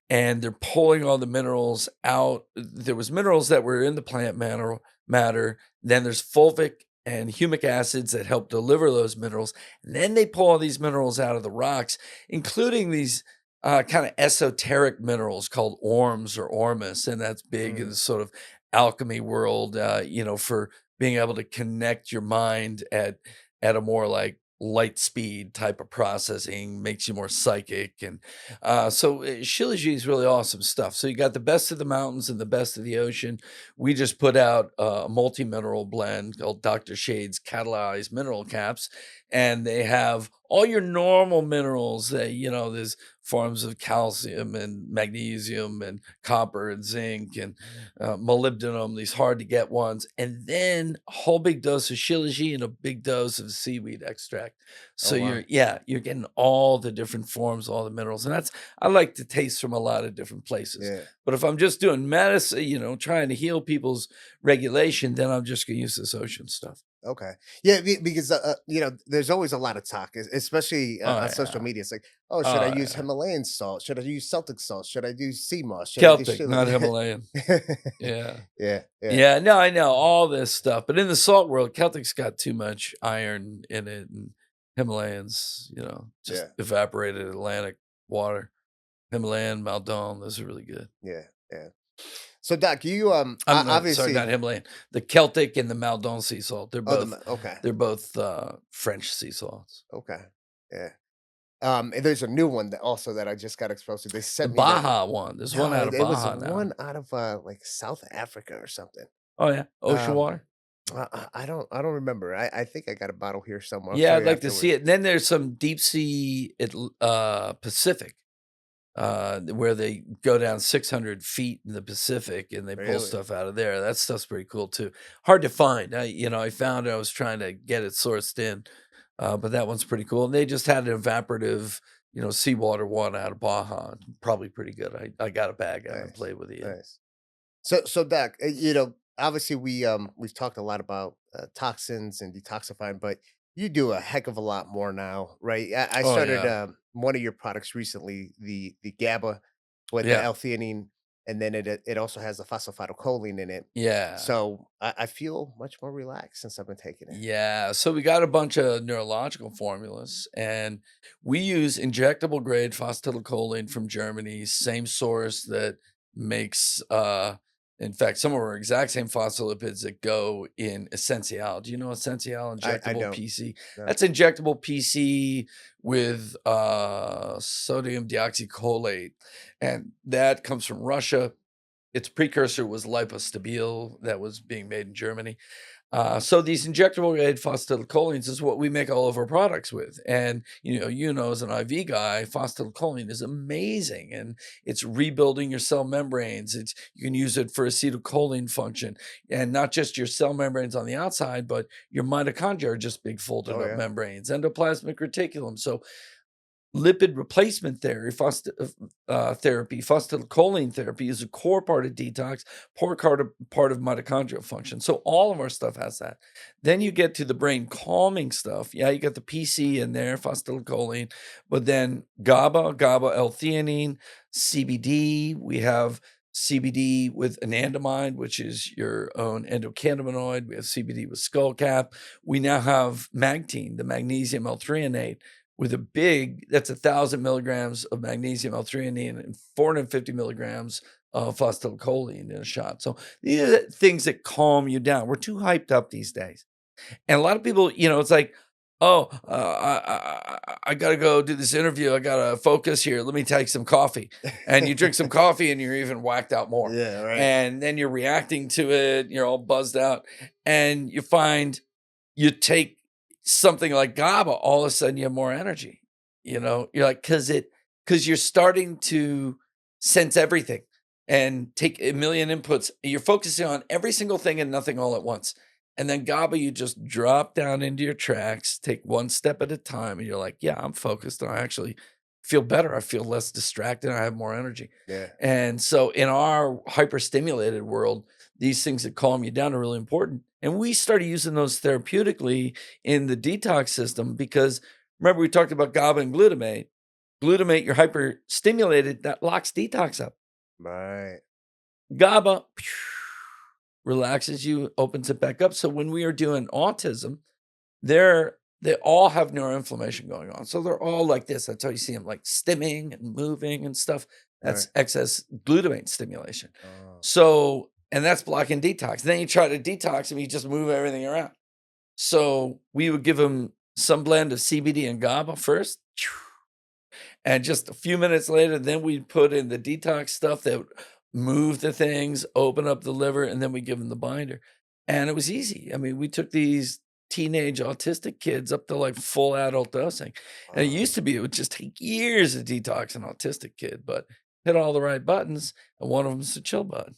and they're pulling all the minerals out. There was minerals that were in the plant matter. Then there's fulvic and humic acids that help deliver those minerals. And then they pull all these minerals out of the rocks, including these kind of esoteric minerals called orms or ormus, and that's big in the sort of alchemy world. For being able to connect your mind at a more like light speed type of processing, makes you more psychic. And shilajit is really awesome stuff. So you got the best of the mountains and the best of the ocean. We just put out a multi-mineral blend called Dr. Shade's Catalyzed Mineral Caps, and they have all your normal minerals that, there's forms of calcium and magnesium and copper and zinc and molybdenum, these hard to get ones, and then a whole big dose of shilajit and a big dose of seaweed extract. Oh So wow. you're getting all the different forms, all the minerals, and I like to taste from a lot of different places. Yeah. But if I'm just doing medicine, trying to heal people's regulation, then I'm just gonna use this ocean stuff. Okay. Yeah, because there's always a lot of talk, especially Oh on social yeah. media. It's like, oh, should I Oh use yeah. Himalayan salt? Should I use Celtic salt? Should I do sea moss? Should I do Celtic, not Chile? Himalayan. Yeah. Yeah, yeah, Yeah, no, I know all this stuff, but in the salt world, Celtic's got too much iron in it, and Himalayans, just yeah, evaporated Atlantic water. Himalayan, Maldon, those are really good. yeah, yeah. So, Doc, you I'm not sorry, obviously. not Himalayan. The Celtic and the Maldon sea salt, they're Oh, both okay, they're both French sea salts. okay, yeah. And there's a new one that I just got exposed to. They The sent me the Baja one, there's one no, out it, of it was Baja now. one out of like South Africa or something. Oh yeah, ocean Um, water. I don't remember. I think I got a bottle here somewhere. I'll Yeah, show I'd you like to see afterwards. it. And then there's some deep sea Pacific. Where they go down 600 feet in the Pacific and they pull Really? stuff out of there. That stuff's pretty cool too. Hard to find. I found it. I was trying to get it sourced in, but that one's pretty cool. And they just had an evaporative, seawater one out of Baja. Probably pretty good. I got a bag. I haven't Nice, played with it yet. nice. So Doc, obviously we've talked a lot about toxins and detoxifying, but you do a heck of a lot more now, right? I Oh started yeah, one of your products recently, the GABA with the yeah, L-theanine, and then it also has the phosphatidylcholine in it. yeah. So I feel much more relaxed since I've been taking it. Yeah, so we got a bunch of neurological formulas, and we use injectable grade phosphatidylcholine from Germany, same source that makes, in fact, some of our exact same phospholipids that go in Essential. Do you know Essential I injectable don't PC? know. That's injectable PC with sodium deoxycholate, and that comes from Russia. Its precursor was lipostabil that was being made in Germany. So these injectable grade phosphatidylcholines is what we make all of our products with. And as an IV guy, phosphatidylcholine is amazing, and it's rebuilding your cell membranes. You can use it for acetylcholine function, and not just your cell membranes on the outside, but your mitochondria are just big folded Oh up yeah. membranes, endoplasmic reticulum. So lipid replacement therapy, phosphatidylcholine therapy is a core part of detox, part of mitochondrial function. So all of our stuff has that. Then you get to the brain calming stuff. Yeah, you got the PC in there, phosphatidylcholine, but then GABA, L-theanine, CBD. We have CBD with anandamide, which is your own endocannabinoid. We have CBD with skullcap. We now have magtine, the magnesium L-threonate, with that's 1,000 milligrams of magnesium L-threonine and 450 milligrams of phosphatidylcholine in a shot. So these are the things that calm you down. We're too hyped up these days. And a lot of people, it's like, oh, I got to go do this interview. I got to focus here. Let me take some coffee. And you drink some coffee and you're even whacked out more. Yeah, right. And then you're reacting to it. You're all buzzed out. And you find you take something like GABA, all of a sudden you have more energy. You're like, because you're starting to sense everything and take a million inputs. You're focusing on every single thing and nothing all at once. And then GABA, you just drop down into your tracks, take one step at a time, and you're like, yeah, I'm focused. And I actually feel better. I feel less distracted. I have more energy. Yeah. And so in our hyperstimulated world, these things that calm you down are really important. And we started using those therapeutically in the detox system because remember we talked about GABA and glutamate. Glutamate, you're hyperstimulated, that locks detox up. Right. GABA relaxes you, opens it back up. So when we are doing autism, they all have neuroinflammation going on. So they're all like this. That's how you see them like stimming and moving and stuff. That's Right. excess glutamate stimulation. Oh, So, and that's blocking detox. Then you try to detox and you just move everything around. So we would give them some blend of CBD and GABA first. And just a few minutes later, then we'd put in the detox stuff that would move the things, open up the liver, and then we give them the binder. And it was easy. I mean, we took these teenage autistic kids up to like full adult dosing. And it wow. used to be, it would just take years to detox an autistic kid, but hit all the right buttons. And one of them is the chill button.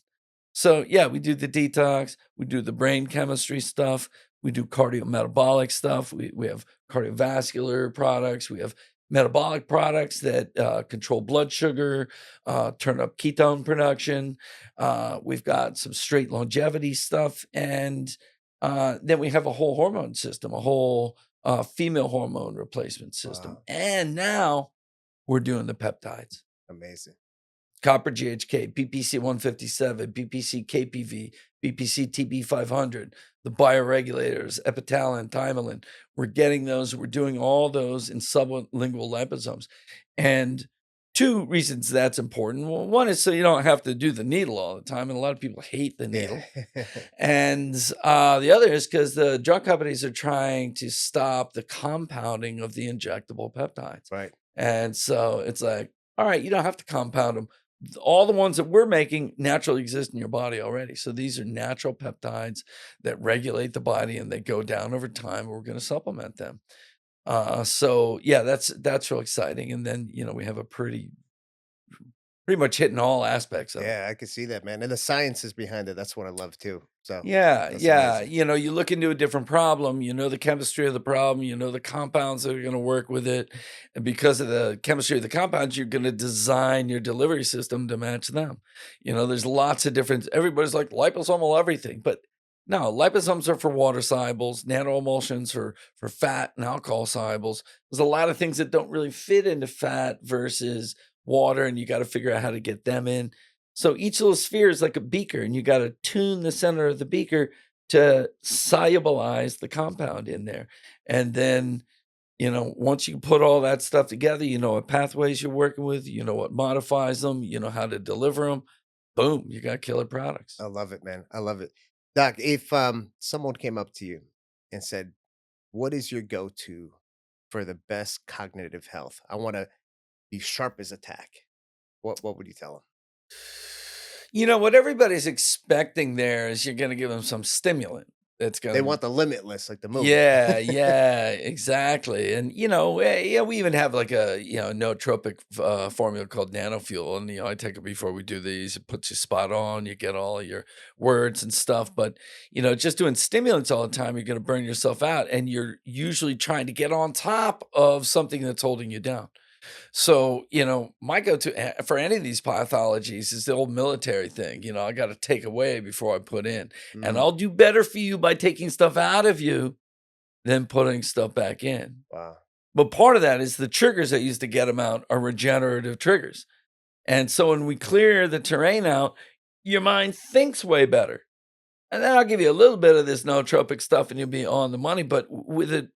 So yeah, we do the detox, we do the brain chemistry stuff, we do cardiometabolic stuff, we have cardiovascular products, we have metabolic products that control blood sugar, turn up ketone production. We've got some straight longevity stuff, and then we have a whole hormone system, a whole female hormone replacement system, Wow. and now we're doing the peptides. Amazing. Copper GHK, BPC 157, BPC KPV, BPC TB 500, the bioregulators, epitalin, thymolin. We're getting those. We're doing all those in sublingual liposomes. And two reasons that's important. Well, one is so you don't have to do the needle all the time. And a lot of people hate the needle. Yeah. And the other is because the drug companies are trying to stop the compounding of the injectable peptides. Right. And so it's like, all right, you don't have to compound them. All the ones that we're making naturally exist in your body already. So these are natural peptides that regulate the body and they go down over time. We're going to supplement them. So yeah, that's real exciting. And then, we have a pretty much hitting all aspects of it. Yeah, I can see that, man. And the science is behind it. That's what I love too. So Yeah, that's yeah. amazing. You look into a different problem, you know the chemistry of the problem, you know the compounds that are going to work with it. And because of the chemistry of the compounds, you're going to design your delivery system to match them. There's lots of different, everybody's like liposomal everything, but no, liposomes are for water solubles, nanoemulsions for fat and alcohol solubles. There's a lot of things that don't really fit into fat versus water, and you got to figure out how to get them in. So each little sphere is like a beaker, and you got to tune the center of the beaker to solubilize the compound in there. And then, once you put all that stuff together, you know what pathways you're working with, you know what modifies them, you know how to deliver them. Boom, you got killer products. I love it, man. I love it. Doc, if someone came up to you and said, "What is your go-to for the best cognitive health? I want to be sharp as a tack." What would you tell them? What everybody's expecting there is you're going to give them some stimulant that's going They to. want the limitless, like the movie. Yeah, yeah, exactly. And yeah, we even have like a nootropic formula called nanofuel, and I take it before we do these. It puts you spot on. You get all your words and stuff. But just doing stimulants all the time, you're going to burn yourself out, and you're usually trying to get on top of something that's holding you down. So, my go-to for any of these pathologies is the old military thing. I got to take away before I put in. And Mm, I'll do better for you by taking stuff out of you than putting stuff back in. wow. But part of that is the triggers that used to get them out are regenerative triggers. And so when we clear the terrain out, your mind thinks way better. And then I'll give you a little bit of this nootropic stuff and you'll be on the money. But with a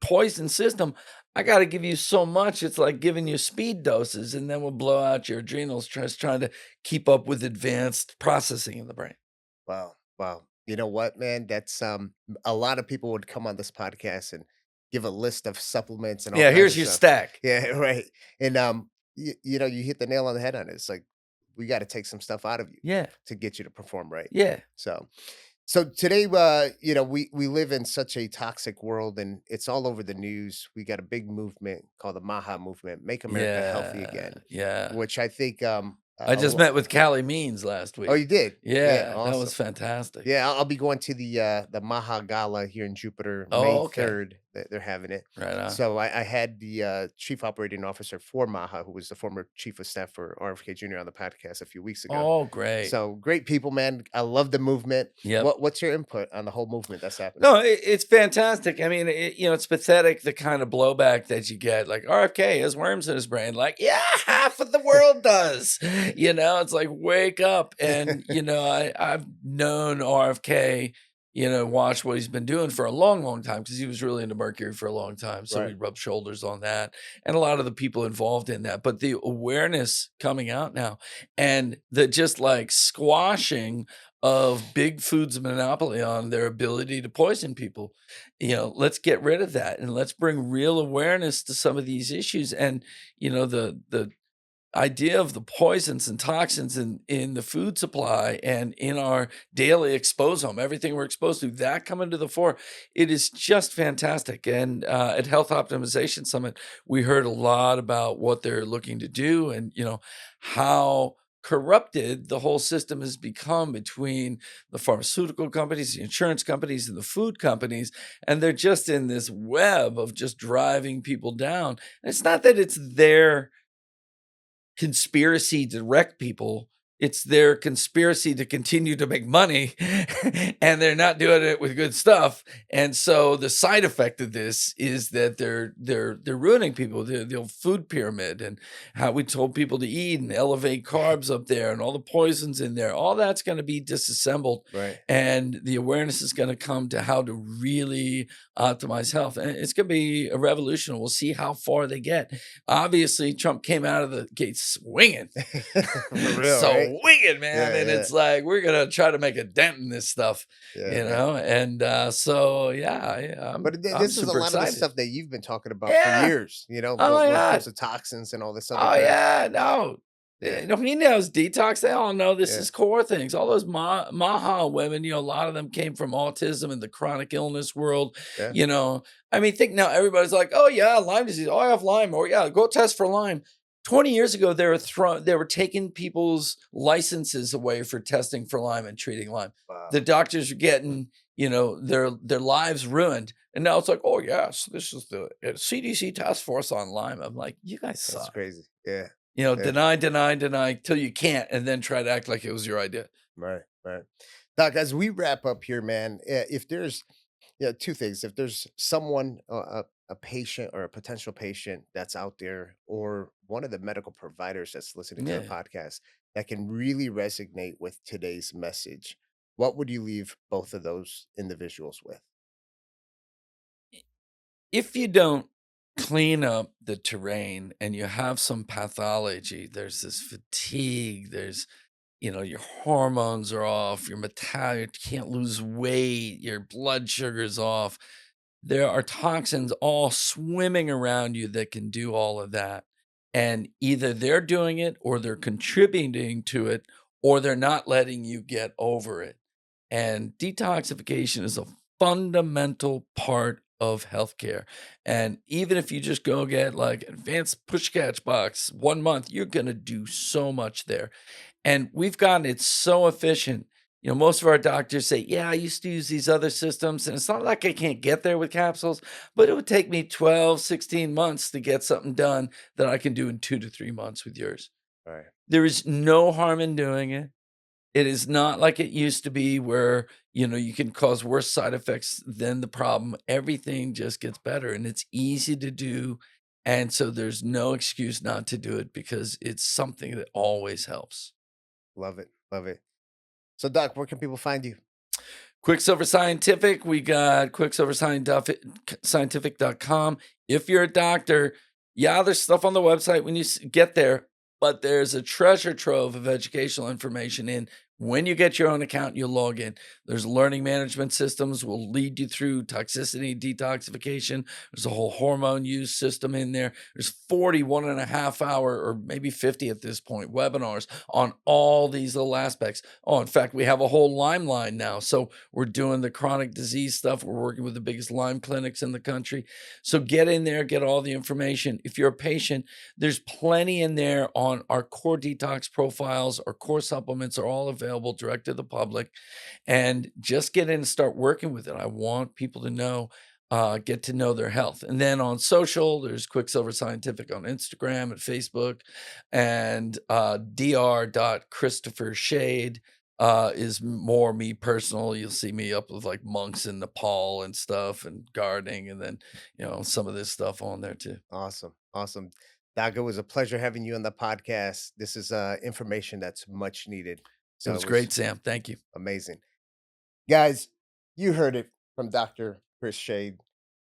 poison system, I got to give you so much. It's like giving you speed doses, and then we'll blow out your adrenals just trying to keep up with advanced processing in the brain. Wow. Wow. You know what, man? That's a lot of people would come on this podcast and give a list of supplements and all Yeah, kinds here's of your stuff. stack. Yeah, right. And you hit the nail on the head on it. It's like we got to take some stuff out of you Yeah, to get you to perform right. yeah. So So today, we live in such a toxic world, and it's all over the news. We got a big movement called the Maha movement, Make America Healthy Yeah, Again, yeah. which I think I just met with Callie Means last oh, week. you did? Yeah, Yeah, that awesome. was fantastic. Yeah, I'll be going to the Maha Gala here in Jupiter, May Oh, okay. 3rd. They're having it. Right on. So I had the chief operating officer for Maha, who was the former chief of staff for RFK Jr. on the podcast a few weeks ago. Oh, great. So great people, man. I love the movement. Yep. What's your input on the whole movement that's happening? No, it's fantastic. I mean, it's pathetic the kind of blowback that you get. Like RFK has worms in his brain. Like, yeah, half of the world does. It's like wake up. And I've known RFK. Watch what he's been doing for a long, long time because he was really into Mercury for a long time. So we Right. rubbed shoulders on that, and a lot of the people involved in that. But the awareness coming out now, and the just like squashing of big food's monopoly on their ability to poison people. Let's get rid of that and let's bring real awareness to some of these issues. And the idea of the poisons and toxins in the food supply and in our daily exposome, everything we're exposed to, that coming to the fore, it is just fantastic. And at Health Optimization Summit, we heard a lot about what they're looking to do and how corrupted the whole system has become between the pharmaceutical companies, the insurance companies, and the food companies. And they're just in this web of just driving people down. And it's not that it's their conspiracy to wreck people. It's their conspiracy to continue to make money, and they're not doing it with good stuff. And so the side effect of this is that they're ruining people. The food pyramid and how we told people to eat and elevate carbs up there and all the poisons in there. All that's going to be disassembled, Right. and the awareness is going to come to how to really optimize health. And it's going to be a revolution. We'll see how far they get. Obviously, Trump came out of the gate swinging. For real, So right? winging, man. Yeah, And yeah, it's like, we're going to try to make a dent in this stuff, yeah, man. And so, yeah, I'm This is a super lot of the excited. stuff that you've been talking about for Yeah. years, Oh my when it comes God. to toxins and all this other Oh crap. yeah. No. Yeah, He knows detox. They all know this yeah, is core things. All those Maha women, a lot of them came from autism and the chronic illness world. yeah. I mean, think now everybody's like, oh yeah, Lyme disease. Oh, I have Lyme. Or yeah, go test for Lyme. 20 years ago, they were taking people's licenses away for testing for Lyme and treating Lyme. Wow. The doctors are getting, their lives ruined. And now it's like, oh yes, this is the CDC task force on Lyme. I'm like, you guys That's suck. crazy. Yeah, yeah. Deny till you can't, and then try to act like it was your idea. Right, right. Doc, as we wrap up here, man, if there's two things. If there's someone, a patient or a potential patient that's out there, or one of the medical providers that's listening to the Yeah. podcast that can really resonate with today's message, what would you leave both of those individuals with? If you don't clean up the terrain and you have some pathology, there's this fatigue, there's your hormones are off, you can't lose weight, your blood sugar's off. There are toxins all swimming around you that can do all of that. And either they're doing it or they're contributing to it or they're not letting you get over it. And detoxification is a fundamental part of healthcare. And even if you just go get like advanced push catch box 1 month, you're going to do so much there. And we've gotten it so efficient. Most of our doctors say, yeah, I used to use these other systems. And it's not like I can't get there with capsules, but it would take me 12, 16 months to get something done that I can do in 2 to 3 months with yours. Right. There is no harm in doing it. It is not like it used to be where, you can cause worse side effects than the problem. Everything just gets better and it's easy to do. And so there's no excuse not to do it because it's something that always helps. Love it. Love it. So, Doc, where can people find you? Quicksilver Scientific, we got quicksilverscientific.com. If you're a doctor, yeah, there's stuff on the website when you get there, but there's a treasure trove of educational information in When you get your own account, you log in. There's learning management systems will lead you through toxicity, detoxification. There's a whole hormone use system in there. There's 41.5 hour or maybe 50 at this point webinars on all these little aspects. Oh, in fact, we have a whole Lyme line now. So we're doing the chronic disease stuff. We're working with the biggest Lyme clinics in the country. So get in there, get all the information. If you're a patient, there's plenty in there on our core detox profiles. Our core supplements are all available direct to the public, and just get in and start working with it. I want people to know, get to know their health. And then on social, there's Quicksilver Scientific on Instagram and Facebook, and dr.christophershade is more me personal. You'll see me up with like monks in Nepal and stuff and gardening, and then some of this stuff on there too. Awesome. Awesome. Doc, it was a pleasure having you on the podcast. This is information that's much needed. It So was it was great, Sam. Thank you. amazing. Guys, you heard it from Dr. Chris Shade.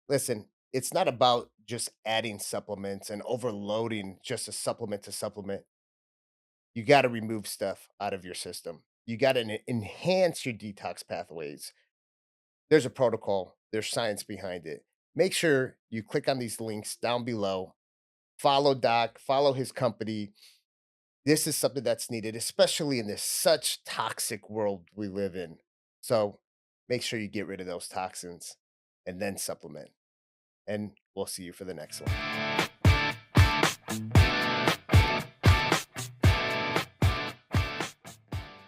Listen, it's not about just adding supplements and overloading just a supplement to supplement. You got to remove stuff out of your system. You got to enhance your detox pathways. There's a protocol, there's science behind it. Make sure you click on these links down below. Follow Doc, follow his company. This is something that's needed, especially in this such toxic world we live in. So make sure you get rid of those toxins and then supplement. And we'll see you for the next one.